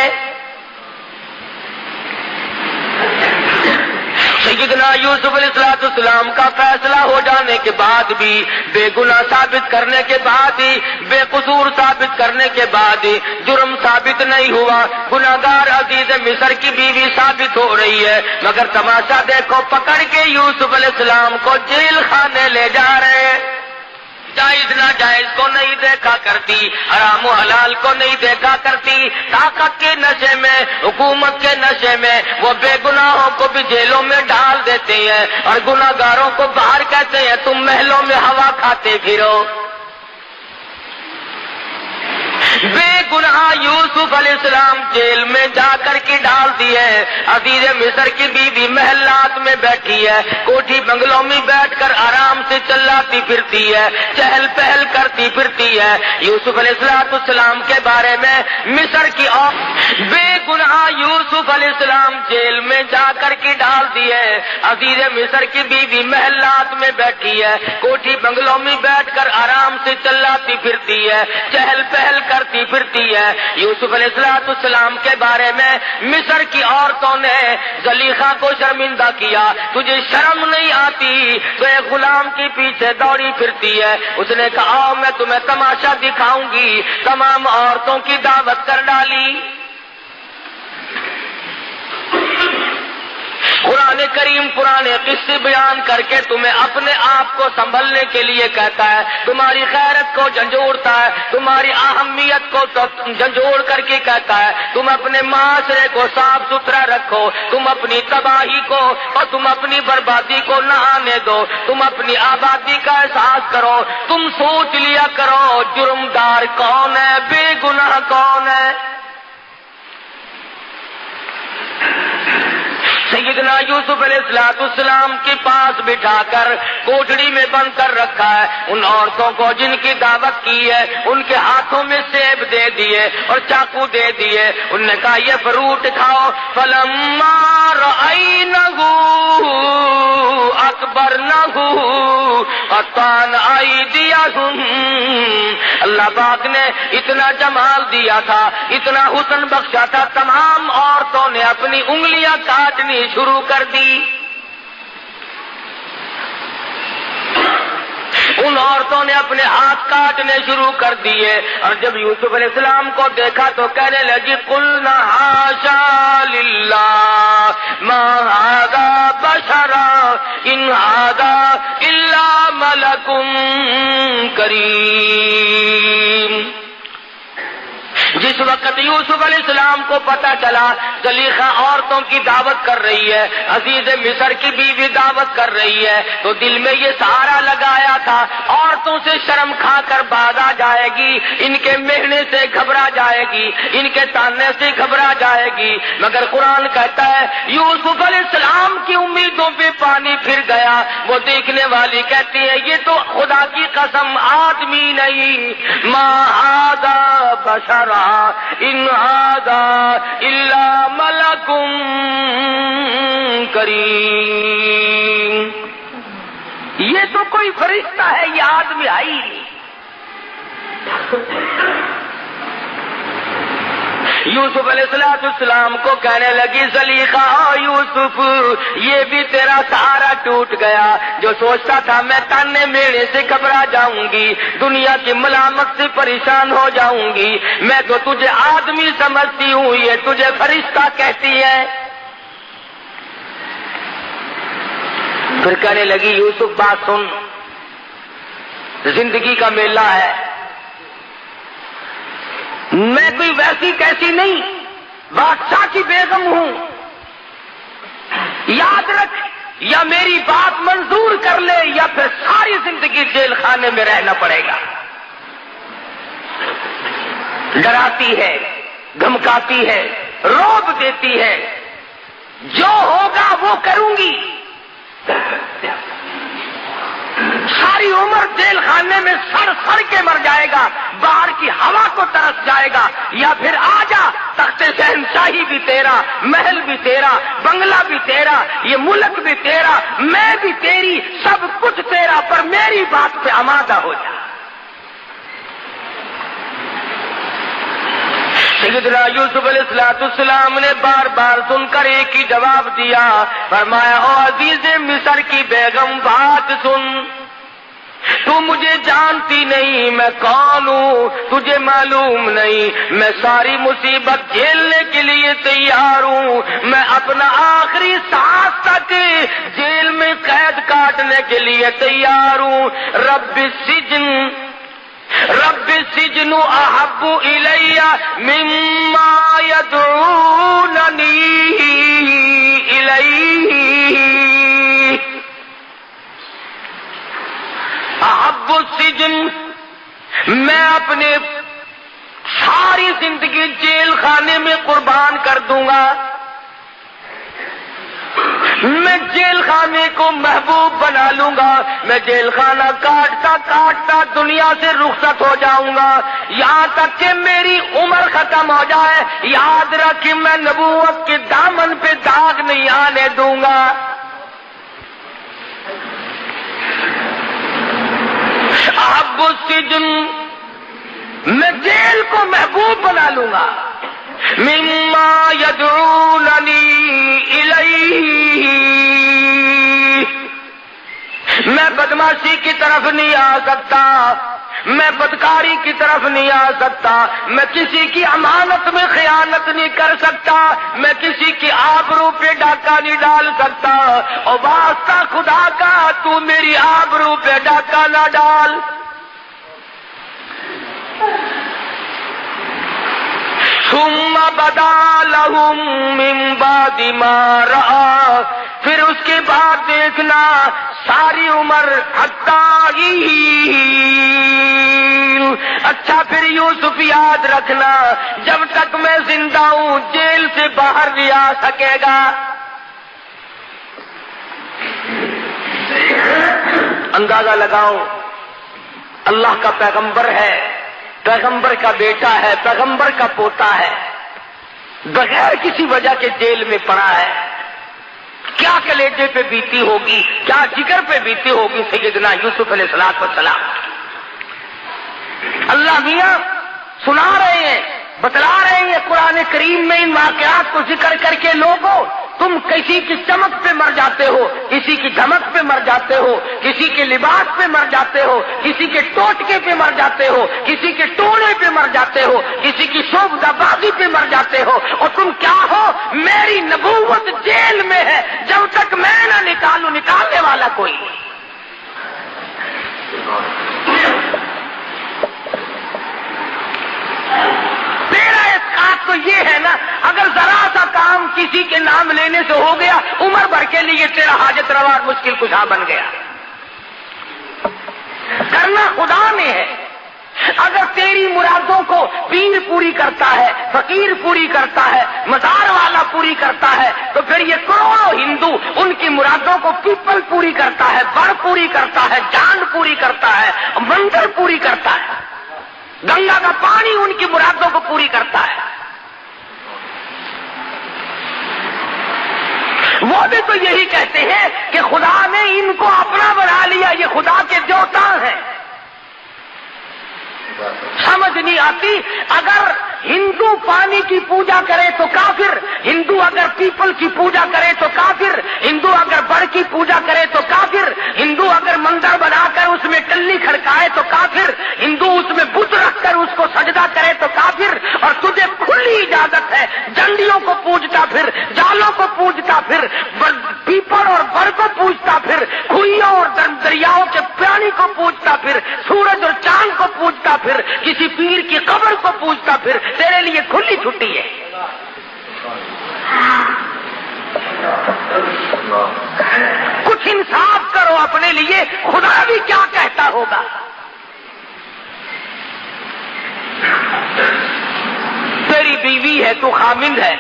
سیدنا یوسف علیہ السلام کا فیصلہ ہو جانے کے بعد بھی، بے گناہ ثابت کرنے کے بعد ہی، بے قصور ثابت کرنے کے بعد ہی جرم ثابت نہیں ہوا، گناہگار عزیز مصر کی بیوی ثابت ہو رہی ہے، مگر تماشا دیکھو، پکڑ کے یوسف علیہ السلام کو جیل خانے لے جا رہے ہیں۔ جائز ناجائز کو نہیں دیکھا کرتی، حرام و حلال کو نہیں دیکھا کرتی، طاقت کے نشے میں، حکومت کے نشے میں وہ بے گناہوں کو بھی جیلوں میں ڈال دیتے ہیں اور گناہگاروں کو باہر کہتے ہیں تم محلوں میں ہوا کھا کھاتے پھرو۔ بے گناہ یوسف علیہ السلام جیل میں جا کر کے ڈال دیے، عزیز مصر کی بیوی محلات میں بیٹھی ہے، کوٹھی بنگلوں میں بیٹھ کر آرام سے چلاتی پھرتی ہے، چہل پہل کرتی پھرتی ہے۔ یوسف علیہ السلام کے بارے میں مصر کی اور بے گناہ یوسف علیہ السلام جیل میں جا کر کے ڈال دیے، عزیز مصر کی بیوی محلات میں بیٹھی ہے، کوٹھی بنگلوں میں بیٹھ کر آرام سے چلاتی پھرتی ہے، چہل پہل کرتی پھرتی ہے۔ یوسف علیہ السلام کے بارے میں مصر کی عورتوں نے زلیخا کو شرمندہ کیا، تجھے شرم نہیں آتی تو ایک غلام کے پیچھے دوڑی پھرتی ہے۔ اس نے کہا آؤ میں تمہیں تماشا دکھاؤں گی، تمام عورتوں کی دعوت کر ڈالی۔ قرآن کریم پرانے قصے بیان کر کے تمہیں اپنے آپ کو سنبھلنے کے لیے کہتا ہے، تمہاری خیرت کو جھنجھوڑتا ہے، تمہاری اہمیت کو جھنجھوڑ کر کے کہتا ہے تم اپنے معاشرے کو صاف ستھرا رکھو، تم اپنی تباہی کو اور تم اپنی بربادی کو نہ آنے دو، تم اپنی آبادی کا احساس کرو، تم سوچ لیا کرو جرمدار کون ہے، بے گناہ کون ہے۔ سیدنا یوسف علیہ السلام کے پاس بٹھا کر کوٹڑی میں بند کر رکھا ہے، ان عورتوں کو جن کی دعوت کی ہے ان کے ہاتھوں میں سیب دے دیے اور چاقو دے دیے، ان نے کہا یہ فروٹ کھاؤ۔ فلما رأینہ اکبرنہ قطعن ایدیہم، اللہ پاک نے اتنا جمال دیا تھا، اتنا حسن بخشا تھا، تمام عورتوں نے اپنی انگلیاں کاٹنی شروع کر دی۔ ان عورتوں نے اپنے ہاتھ کاٹنے شروع کر دیے، اور جب یوسف علیہ السلام کو دیکھا تو کہنے لگی قلنا حاشا للہ ما ھذا بشرا ان ھذا الا ملک کریم۔ جس وقت یوسف علیہ السلام کو پتا چلا زلیخا عورتوں کی دعوت کر رہی ہے، عزیز مصر کی بیوی دعوت کر رہی ہے، تو دل میں یہ سہارا لگایا تھا عورتوں سے شرم کھا کر باز آ جائے گی، ان کے مہنے سے گھبرا جائے گی، ان کے تانے سے گھبرا جائے گی، مگر قرآن کہتا ہے یوسف علیہ السلام کی امیدوں پہ پانی پھر گیا۔ وہ دیکھنے والی کہتی ہے یہ تو خدا کی قسم آدمی نہیں، ما ھذا بشرا ان ھذا الا ملک کریم، یہ تو کوئی فرشتہ ہے، یہ آدمی ہے ہی نہیں۔ یوسف علیہ السلام کو کہنے لگی زلیخا یوسف یہ بھی تیرا سہارا ٹوٹ گیا، جو سوچتا تھا میں تانے میڑے سے گھبرا جاؤں گی، دنیا کی ملامت سے پریشان ہو جاؤں گی، میں تو تجھے آدمی سمجھتی ہوں، یہ تجھے فرشتہ کہتی ہے۔ پھر کہنے لگی یوسف بات سن، زندگی کا میلہ ہے، میں کوئی ویسی کیسی نہیں، بادشاہ کی بیگم ہوں، یاد رکھ یا میری بات منظور کر لے یا پھر ساری زندگی جیل خانے میں رہنا پڑے گا۔ ڈراتی ہے، دھمکاتی ہے، رعب دیتی ہے، جو ہوگا وہ کروں گی، ساری عمر جیل خانے میں سڑ سڑ کے مر جائے گا، باہر کی ہوا کو ترس جائے گا، یا پھر آ جا تخت شہنشاہی بھی تیرا، محل بھی تیرا، بنگلہ بھی تیرا، یہ ملک بھی تیرا، میں بھی تیری، سب کچھ تیرا، پر میری بات پہ آمادہ ہو جا۔ سیدنا یوسف علیہ السلام نے بار بار سن کر ایک ہی جواب دیا، فرمایا او عزیز مصر کی بیگم بات سن، تو مجھے جانتی نہیں میں کون ہوں، تجھے معلوم نہیں میں ساری مصیبت جھیلنے کے لیے تیار ہوں، میں اپنا آخری سانس تک جیل میں قید کاٹنے کے لیے تیار ہوں۔ رب السجن احب الی مما یدعوننی الیہ، احب اب السجن، میں اپنے ساری زندگی جیل خانے میں قربان کر دوں گا، میں جیل خانے کو محبوب بنا لوں گا، میں جیل خانہ کاٹتا کاٹتا دنیا سے رخصت ہو جاؤں گا، یہاں تک کہ میری عمر ختم ہو جائے، یاد رکھ کہ میں نبوت کے دامن پہ داغ نہیں آنے دوں گا۔ اب السجن، میں جیل کو محبوب بنا لوں گا، مما یدعوننی الیہ، میں بدماشی کی طرف نہیں آ سکتا، میں بدکاری کی طرف نہیں آ سکتا، میں کسی کی امانت میں خیانت نہیں کر سکتا، میں کسی کی آبرو پہ ڈاکہ نہیں ڈال سکتا، اور واسطہ خدا کا تو میری آبرو پہ ڈاکہ نہ ڈال۔ ثم بدا لهم من بعد ما رأى، پھر اس کے بعد دیکھنا ساری عمر حتی، اچھا پھر یوسف یاد رکھنا جب تک میں زندہ ہوں جیل سے باہر نہیں آ سکے گا۔ اندازہ لگاؤ، اللہ کا پیغمبر ہے، پیغمبر کا بیٹا ہے، پیغمبر کا پوتا ہے، بغیر کسی وجہ کے جیل میں پڑا ہے، کیا کلیجے پہ بیتی ہوگی، کیا جگر پہ بیتی ہوگی سیدنا یوسف علیہ السلام۔ اللہ میاں سنا رہے ہیں، بتلا رہے ہیں قرآن کریم میں ان واقعات کو ذکر کر کے، لوگوں تم کسی کی چمک پہ مر جاتے ہو، کسی کی دھمک پہ مر جاتے ہو، کسی کے لباس پہ مر جاتے ہو، کسی کے ٹوٹکے پہ مر جاتے ہو، کسی کے ٹونے پہ مر جاتے ہو، کسی کی شوبدہ بازی پہ مر جاتے ہو، اور تم کیا ہو؟ میری نبوت جیل میں ہے، جب تک میں نہ نکالوں نکالنے والا کوئی نہیں۔ تیرا اسقاط تو یہ ہے نا، اگر ذرا سا کام کسی کے نام لینے سے ہو گیا، عمر بھر کے لیے تیرا حاجت روا اور مشکل کشا بن گیا۔ کرنا خدا نے ہے، اگر تیری مرادوں کو پیر پوری کرتا ہے، فقیر پوری کرتا ہے، مزار والا پوری کرتا ہے، تو پھر یہ کروڑوں ہندو ان کی مرادوں کو پیپل پوری کرتا ہے، بڑ پوری کرتا ہے، جانڈ پوری کرتا ہے، مندر پوری کرتا ہے، گنگا کا پانی ان کی مرادوں کو پوری کرتا ہے۔ وہ بھی تو یہی کہتے ہیں کہ خدا نے ان کو اپنا بنا لیا، یہ خدا کے دیوتا ہیں۔ سمجھ نہیں آتی، اگر ہندو پانی کی پوجا کرے تو کافر، ہندو اگر پیپل کی پوجا کرے تو کافر، ہندو اگر بڑ کی پوجا کرے تو کافر، ہندو اگر مندر بنا کر اس میں ٹلی کھڑکائے تو کافر، ہندو اس میں بت رکھ کر اس کو سجدہ کرے تو کافر، اور تجھے کھلی اجازت ہے ڈنڈیوں کو پوجتا پھر، جالوں کو پوجتا پھر، پیپل اور بڑ کو پوجتا پھر، کھوئیوں اور دریاؤں کے پانی کو پوجتا پھر، سورج اور چاند کو پوجتا پھر، کسی پیر کی قبر کو پوجتا پھر، تیرے لیے کھلی چھٹی ہے۔ کچھ انصاف کرو اپنے لیے، خدا بھی کیا کہتا ہوگا۔ تیری بیوی ہے، تو خامند ہے،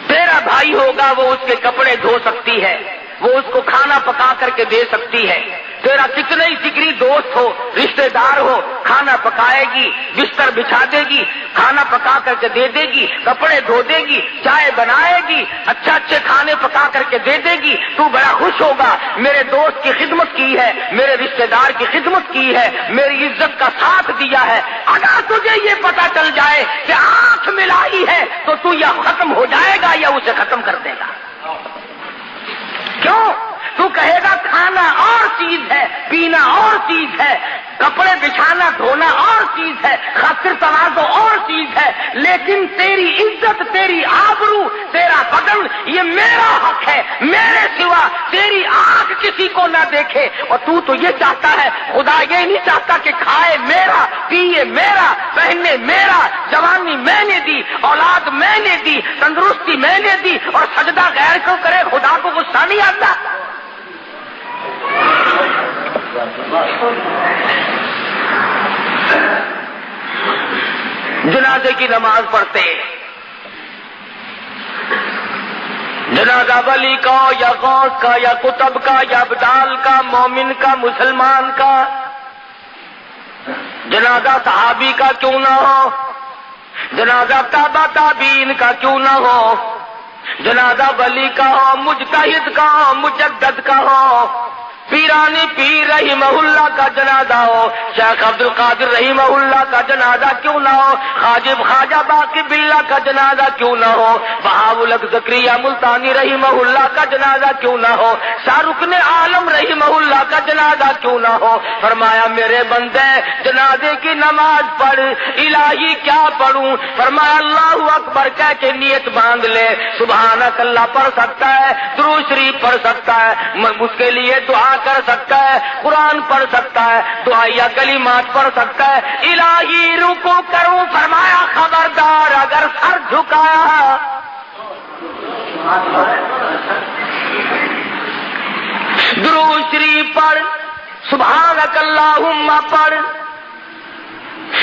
تیرا بھائی ہوگا وہ اس کے کپڑے دھو سکتی ہے، وہ اس کو کھانا پکا کر کے دے سکتی ہے، تیرا کتنے ہی جگری دوست ہو، رشتہ دار ہو، کھانا پکائے گی، بستر بچھا دے گی، کھانا پکا کر کے دے دے گی، کپڑے دھو دے گی، چائے بنائے گی، اچھے کھانے پکا کر کے دے دے گی، تو بڑا خوش ہوگا، میرے دوست کی خدمت کی ہے، میرے رشتہ دار کی خدمت کی ہے، میری عزت کا ساتھ دیا ہے۔ اگر تجھے یہ پتا چل جائے کہ آنکھ ملائی ہے تو تو یا ختم ہو جائے گا یا اسے ختم کر دے گا۔ کیوں؟ تو کہے گا کھانا اور چیز ہے، پینا اور چیز ہے، کپڑے بچھانا دھونا اور چیز ہے، خاطر تواضع اور چیز ہے، لیکن تیری عزت، تیری آبرو، تیرا بدن یہ میرا حق ہے، میرے سوا تیری آنکھ کسی کو نہ دیکھے۔ اور تو یہ چاہتا ہے، خدا یہ نہیں چاہتا کہ کھائے میرا، پیے میرا، پہنے میرا، جوانی میں نے دی، اولاد میں نے دی، تندرستی میں نے دی، اور سجدہ غیر کو کرے، خدا کو غصہ نہیں آتا؟ جنازے کی نماز پڑھتے، جنازہ ولی کا یا غوث کا یا قطب کا یا ابدال کا، مومن کا، مسلمان کا، جنازہ صحابی کا کیوں نہ ہو، جنازہ تابع تابعین کا کیوں نہ ہو، جنازہ ولی کا ہو، مجتہد کا ہو، مجدد کا ہو، پیرانی پیر رحمہ اللہ کا جنازہ ہو، شیخ عبد القادر رحمہ اللہ کا جنازہ کیوں نہ ہو، خواجہ باقی باللہ کا جنازہ کیوں نہ ہو، بہاء الحق زکریا ملتانی رحمہ اللہ کا جنازہ کیوں نہ ہو، شاہ رکن عالم رحمہ اللہ کا جنازہ کیوں نہ ہو۔ فرمایا میرے بندے جنازے کی نماز پڑھ، الہی کیا پڑھوں؟ فرمایا اللہ اکبر کہہ کے نیت باندھ لے، سبحانک اللہ پڑھ سکتا ہے، درود شریف پڑھ سکتا ہے، اس کے لیے دعا کر سکتا ہے، قرآن پڑھ سکتا ہے، دعائیا کلمات پڑھ سکتا ہے، الہی رکوع کروں، فرمایا خبردار اگر سر جھکایا درود شریف پڑھ، سبحانک اللہم پڑھ،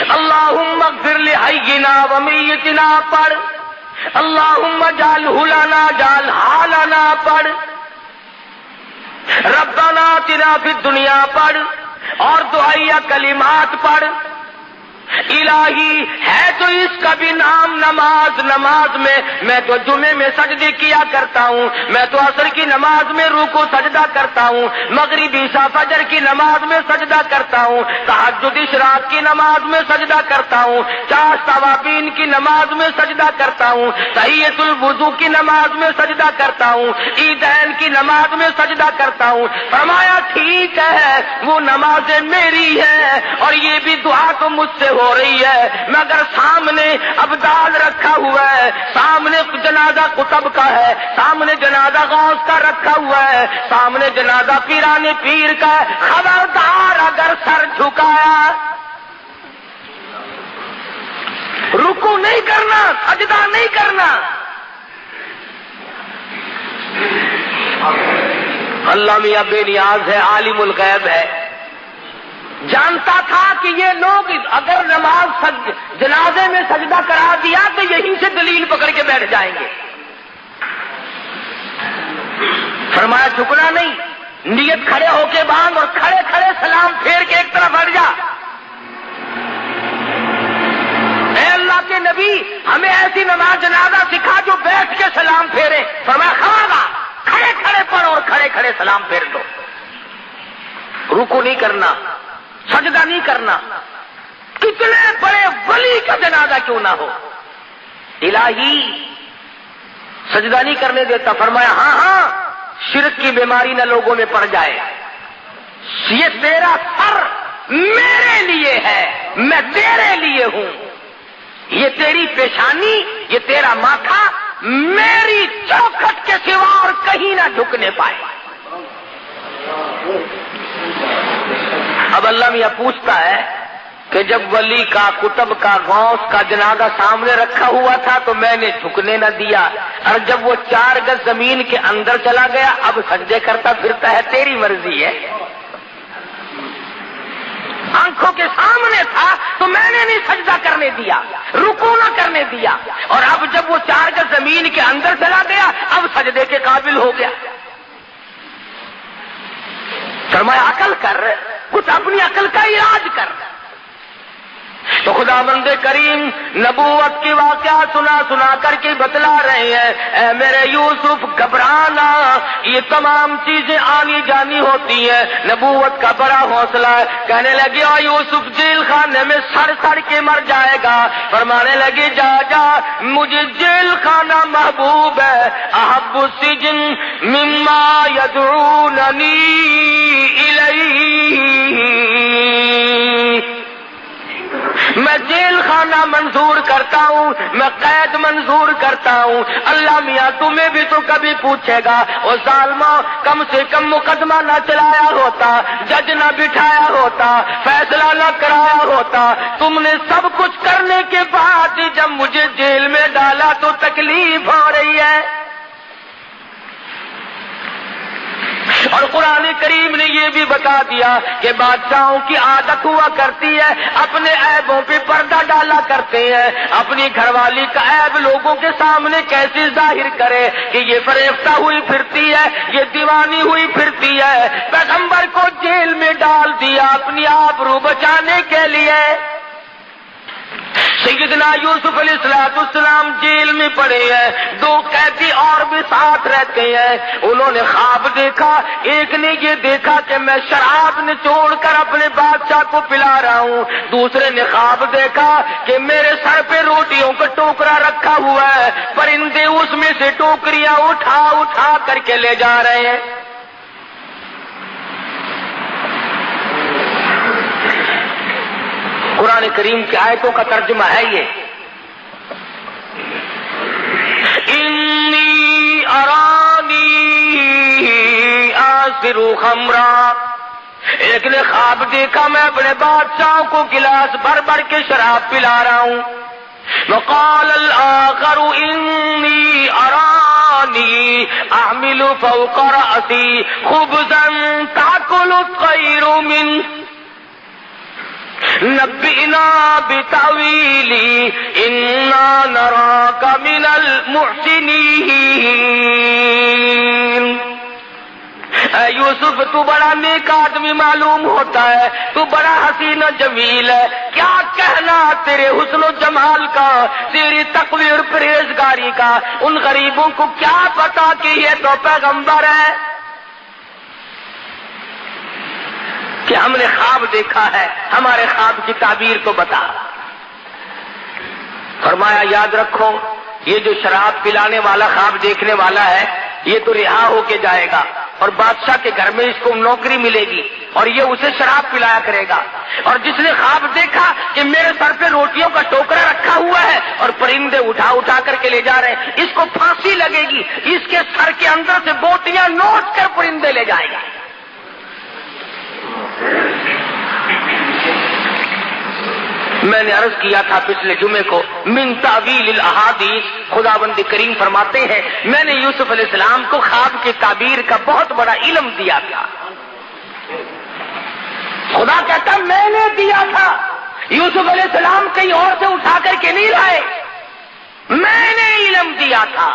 اللہم اغفر لحینا ومیتنا پڑھ، اللہم اجعلہ لنا اجعلہا لنا پڑھ، ربنا آتنا فی الدنیا پڑھ، اور دعائیا کلمات پڑھ۔ الہی ہے تو اس کا بھی نام نماز میں تو جمعے میں سجدے کیا کرتا ہوں، میں تو عصر کی نماز میں رکوع سجدہ کرتا ہوں، مغرب عشاء فجر کی نماز میں سجدہ کرتا ہوں، تہجد اشراق کی نماز میں سجدہ کرتا ہوں، چاش توابین کی نماز میں سجدہ کرتا ہوں، تحیۃ الوضو کی نماز میں سجدہ کرتا ہوں، عیدین کی نماز میں سجدہ کرتا ہوں۔ فرمایا ٹھیک ہے وہ نمازیں میری ہیں اور یہ بھی دعا تو مجھ سے ہو رہی ہے، مگر سامنے ابدال رکھا ہوا ہے، سامنے جنازہ قطب کا ہے، سامنے جنازہ غوث کا رکھا ہوا ہے، سامنے جنازہ پیرانی پیر کا ہے، خبردار اگر سر جھکایا رکوع نہیں کرنا، سجدہ نہیں کرنا۔ اللہ میاں بے نیاز ہے، عالم الغیب ہے، جانتا تھا کہ یہ لوگ اگر نماز جنازے میں سجدہ کرا دیا تو یہیں سے دلیل پکڑ کے بیٹھ جائیں گے۔ فرمایا جھکنا نہیں، نیت کھڑے ہو کے باندھ اور کھڑے کھڑے سلام پھیر کے ایک طرف ہٹ جا۔ اے اللہ کے نبی ہمیں ایسی نماز جنازہ سکھا جو بیٹھ کے سلام پھیرے۔ فرمایا خواہ کھڑے کھڑے پڑھ اور کھڑے کھڑے سلام پھیر دو، رکوع نہیں کرنا، سجدہ نہیں کرنا، کتنے بڑے ولی کا جنازہ کیوں نہ ہو، الہی سجدہ نہیں کرنے دیتا۔ فرمایا ہاں شرک کی بیماری نہ لوگوں میں پڑ جائے، یہ تیرا سر میرے لیے ہے، میں تیرے لیے ہوں، یہ تیری پیشانی، یہ تیرا ماتھا میری چوکھٹ کے سوا اور کہیں نہ جھکنے پائے۔ اب اللہ میاں پوچھتا ہے کہ جب ولی کا، قطب کا، غوث کا جنازہ سامنے رکھا ہوا تھا تو میں نے جھکنے نہ دیا، اور جب وہ 4 گز زمین کے اندر چلا گیا اب سجدے کرتا پھرتا ہے، تیری مرضی ہے۔ آنکھوں کے سامنے تھا تو میں نے نہیں سجدہ کرنے دیا، رکوع نہ کرنے دیا، اور اب جب وہ 4 گز زمین کے اندر چلا گیا اب سجدے کے قابل ہو گیا۔ فرمایا عقل کر، کچھ اپنی عقل کا علاج کر۔ تو خدا بند کریم نبوت کی واقعہ سنا کر کے بتلا رہے ہیں، اے میرے یوسف گھبرانا، یہ تمام چیزیں آنی جانی ہوتی ہیں، نبوت کا بڑا حوصلہ ہے۔ کہنے لگے او یوسف جیل خانے میں سڑ کے مر جائے گا، فرمانے لگے جا مجھے جیل خانہ محبوب ہے، احب السجن مما یدعوننی الیہ، میں جیل خانہ منظور کرتا ہوں، میں قید منظور کرتا ہوں۔ اللہ میاں تمہیں بھی تو کبھی پوچھے گا، او ظالموں کم سے کم مقدمہ نہ چلایا ہوتا، جج نہ بٹھایا ہوتا، فیصلہ نہ کرایا ہوتا، تم نے سب کچھ کرنے کے بعد جب مجھے جیل میں ڈالا تو تکلیف ہو رہی ہے۔ اور قرآن کریم نے یہ بھی بتا دیا کہ بادشاہوں کی عادت ہوا کرتی ہے اپنے عیبوں پہ پردہ ڈالا کرتے ہیں، اپنی گھر والی کا عیب لوگوں کے سامنے کیسے ظاہر کرے کہ یہ فریفتہ ہوئی پھرتی ہے، یہ دیوانی ہوئی پھرتی ہے۔ پیغمبر کو جیل میں ڈال دیا اپنی آبرو بچانے کے لیے۔ سیدنا یوسف علیہ السلام جیل میں پڑے ہیں، دو قیدی اور بھی ساتھ رہتے ہیں۔ انہوں نے خواب دیکھا، ایک نے یہ دیکھا کہ میں شراب نچوڑ کر اپنے بادشاہ کو پلا رہا ہوں، دوسرے نے خواب دیکھا کہ میرے سر پہ روٹیوں کا ٹوکرا رکھا ہوا ہے، پرندے اس میں سے ٹوکریاں اٹھا اٹھا کر کے لے جا رہے ہیں۔ قرآن کریم کی آیتوں کا ترجمہ ہے یہ، انی ارانی آسر خمرا۔ ایک نے خواب دیکھا میں اپنے بادشاہوں کو گلاس بھر بھر کے شراب پلا رہا ہوں۔ وقال الآخر انی ارانی احمل فوق رأسی خبزا تأکل الطیر منه نبئنا بتأویلی انا نراک من المحسنین۔ اے یوسف تو بڑا نیک آدمی معلوم ہوتا ہے، تو بڑا حسین و جمیل ہے، کیا کہنا تیرے حسن و جمال کا، تیری تقوی اور پرہیزگاری کا، ان غریبوں کو کیا پتا کہ یہ تو پیغمبر ہے کہ ہم نے خواب دیکھا ہے، ہمارے خواب کی تعبیر تو بتا۔ فرمایا یاد رکھو یہ جو شراب پلانے والا خواب دیکھنے والا ہے یہ تو رہا ہو کے جائے گا اور بادشاہ کے گھر میں اس کو نوکری ملے گی اور یہ اسے شراب پلایا کرے گا، اور جس نے خواب دیکھا کہ میرے سر پہ روٹیوں کا ٹوکرا رکھا ہوا ہے اور پرندے اٹھا اٹھا کر کے لے جا رہے ہیں، اس کو پھانسی لگے گی، اس کے سر کے اندر سے بوٹیاں نوچ کر پرندے لے جائے گا۔ میں نے عرض کیا تھا پچھلے جمعے کو من تعویل الاحادیث، خداوند کریم فرماتے ہیں میں نے یوسف علیہ السلام کو خواب کی تعبیر کا بہت بڑا علم دیا تھا۔ خدا کہتا میں نے دیا تھا، یوسف علیہ السلام کہیں اور سے اٹھا کر کے نہیں لائے، میں نے علم دیا تھا۔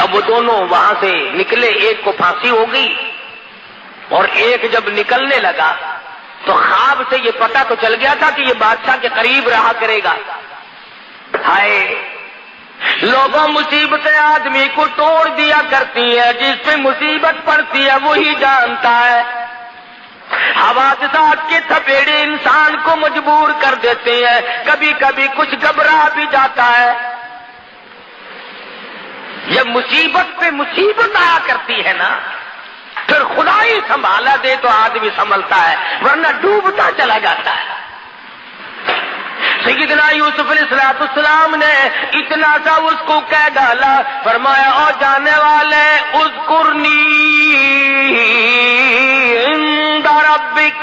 اب وہ دونوں وہاں سے نکلے، ایک کو پھانسی ہو گئی اور ایک جب نکلنے لگا تو خواب سے یہ پتہ تو چل گیا تھا کہ یہ بادشاہ کے قریب رہا کرے گا۔ ہائے لوگوں مصیبتیں آدمی کو توڑ دیا کرتی ہیں، جس پہ مصیبت پڑتی ہے وہی جانتا ہے۔ حوادثات کے تھپیڑے انسان کو مجبور کر دیتے ہیں، کبھی کبھی کچھ گھبرا بھی جاتا ہے۔ جب مصیبت پہ مصیبت آیا کرتی ہے نا پھر خدا ہی سنبھالا دے تو آدمی سنبھلتا ہے، ورنہ ڈوبتا چلا جاتا ہے۔ سیدنا یوسف علیہ السلام نے اتنا سا اس کو کہہ ڈالا، فرمایا او جانے والے اذکرنی عند ربک۔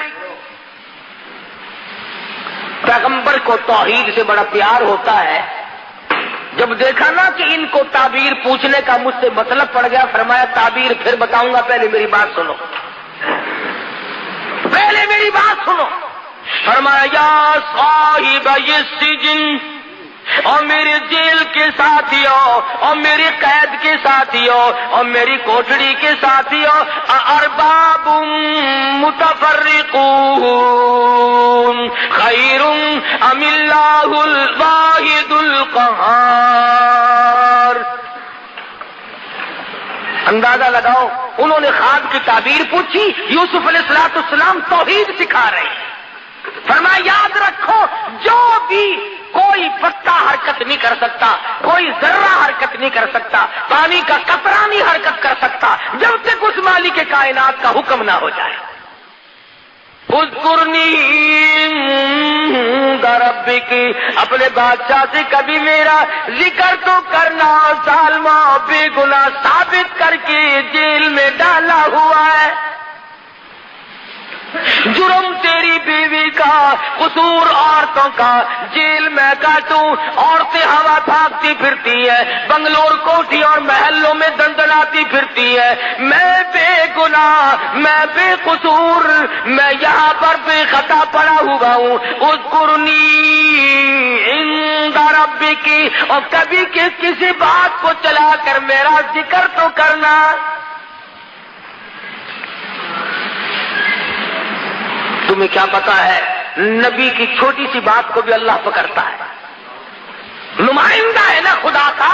پیغمبر کو توحید سے بڑا پیار ہوتا ہے، جب دیکھا نا کہ ان کو تعبیر پوچھنے کا مجھ سے مطلب پڑ گیا، فرمایا تعبیر پھر بتاؤں گا، پہلے میری بات سنو، پہلے میری بات سنو۔ فرمایا یا صاحب السجن، اور میرے جیل کے ساتھیوں اور میری قید کے ساتھیوں اور میری کوٹڑی کے ساتھیوں، ارباب متفرقون خیر ام اللہ الواحد القہار۔ اندازہ لگاؤ، انہوں نے خواب کی تعبیر پوچھی، یوسف علیہ السلام توحید سکھا رہے ہیں۔ فرمایا یاد رکھو جو بھی کوئی پتا حرکت نہیں کر سکتا، کوئی ذرہ حرکت نہیں کر سکتا، پانی کا قطرہ نہیں حرکت کر سکتا جب تک اس مالک کائنات کا حکم نہ ہو جائے۔ اذکرنی عند ربک، اپنے بادشاہ سے کبھی میرا ذکر تو کرنا، ظالمہ بے گناہ ثابت کر کے جیل میں ڈالا ہوا ہے، جرم تیری بے بیوی کا، قصور عورتوں کا جیل میں کاٹوں، عورتیں ہوا پھانکتی پھرتی ہے، بنگلور کوٹھی اور محلوں میں دندناتی پھرتی ہے، میں بے گناہ، میں بے قصور، میں یہاں پر بے خطا پڑا ہوا ہوں، اذکرنی عند ربک، اور کبھی کسی بات کو چلا کر میرا ذکر تو کرنا۔ تمہیں کیا پتا ہے نبی کی چھوٹی سی بات کو بھی اللہ پکڑتا ہے، نمائندہ ہے نا خدا کا۔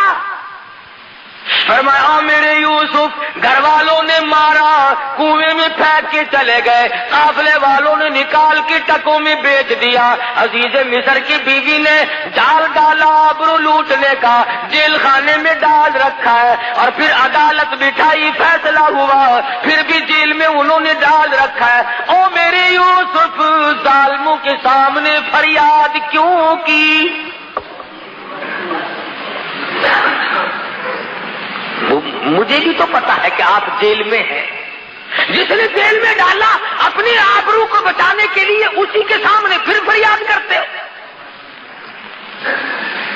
فرمایا میرے یوسف گھر والوں نے مارا، کنویں میں پھینک کے چلے گئے، قافلے والوں نے نکال کے ٹکوں میں بیچ دیا، عزیز مصر کی بیوی نے جال ڈالا آبرو لوٹنے کا، جیل خانے میں ڈال رکھا ہے، اور پھر عدالت بٹھائی، فیصلہ ہوا، پھر بھی جیل میں انہوں نے ڈال رکھا ہے۔ او میرے یوسف ظالموں کے سامنے فریاد کیوں کی؟ مجھے بھی تو پتا ہے کہ آپ جیل میں ہیں، جس نے جیل میں ڈالا اپنی آبرو کو بچانے کے لیے اسی کے سامنے پھر فریاد کرتے ہو۔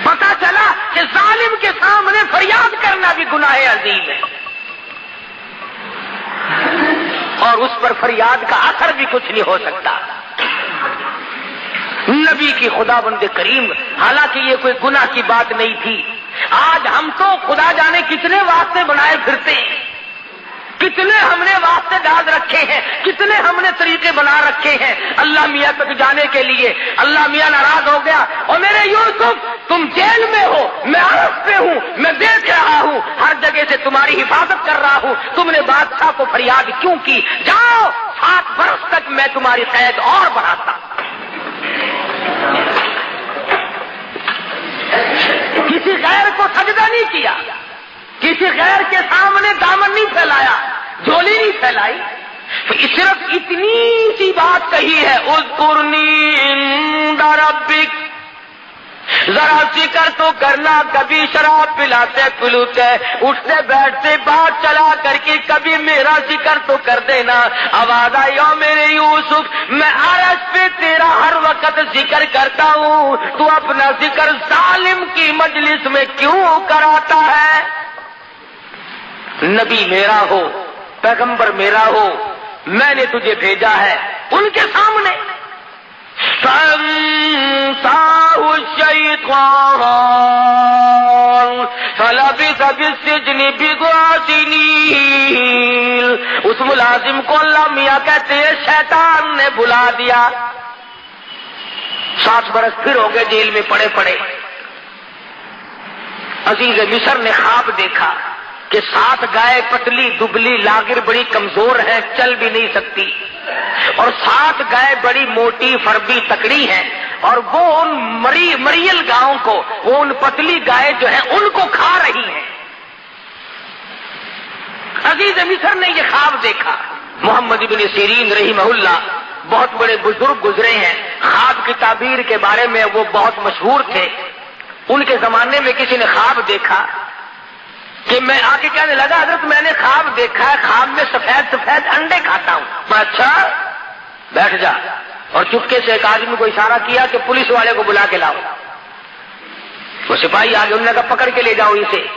پتا چلا کہ ظالم کے سامنے فریاد کرنا بھی گناہ عظیم ہے، اور اس پر فریاد کا اثر بھی کچھ نہیں ہو سکتا۔ نبی کی خداوند کریم، حالانکہ یہ کوئی گناہ کی بات نہیں تھی، آج ہم تو خدا جانے کتنے واسطے بنائے پھرتے ہیں، کتنے ہم نے واسطے ڈال رکھے ہیں، کتنے ہم نے طریقے بنا رکھے ہیں اللہ میاں تک جانے کے لیے۔ اللہ میاں ناراض ہو گیا، اور میرے یوسف تم جیل میں ہو، میں عرب پہ ہوں، میں دیکھ رہا ہوں، ہر جگہ سے تمہاری حفاظت کر رہا ہوں، تم نے بادشاہ کو فریاد کیوں کی؟ جاؤ 7 برس تک میں تمہاری قید اور بڑھاتا۔ کسی غیر کو سجدہ نہیں کیا، کسی غیر کے سامنے دامن نہیں پھیلایا، جھولی نہیں پھیلائی، صرف اتنی سی بات کہی ہے، اذکرنی عند ربک، ذرا ذکر تو کرنا۔ کبھی شراب پلاتے پلوتے اٹھتے بیٹھتے بات چلا کر کے کبھی میرا ذکر تو کر دینا۔ آواز آئی او میرے یوسف میں عرش پہ تیرا ہر وقت ذکر کرتا ہوں، تو اپنا ذکر ظالم کی مجلس میں کیوں کراتا ہے؟ نبی میرا ہو، پیغمبر میرا ہو، میں نے تجھے بھیجا ہے ان کے سامنے۔ فَأَنسَاهُ الشَّيْطَانُ فَلَبِثَ فِي السِّجْنِ بِضْعَ سِنِينَ، اس ملازم کو اللہ میاں کہتے ہیں شیطان نے بلا دیا، 7 برس پھر ہو گئے جیل میں پڑے پڑے۔ عزیز مصر نے خواب دیکھا کہ 7 گائے پتلی دبلی لاغر بڑی کمزور ہیں، چل بھی نہیں سکتی، اور 7 گائے بڑی موٹی فربی تکڑی ہیں، اور وہ ان مریل گاؤں کو، وہ ان پتلی گائے جو ہیں ان کو کھا رہی ہیں۔ عزیز مصر نے یہ خواب دیکھا۔ محمد ابن سیرین رحمہ اللہ بہت بڑے بزرگ گزرے ہیں، خواب کی تعبیر کے بارے میں وہ بہت مشہور تھے۔ ان کے زمانے میں کسی نے خواب دیکھا کہ میں آ کے کہنے لگا حضرت میں نے خواب دیکھا ہے، خواب میں سفید سفید انڈے کھاتا ہوں۔ اچھا بیٹھ جا، اور چپکے سے ایک آدمی کو اشارہ کیا کہ پولیس والے کو بلا کے لاؤ۔ وہ سپاہی آگے انہوں نے کہا پکڑ کے لے جاؤ اسے۔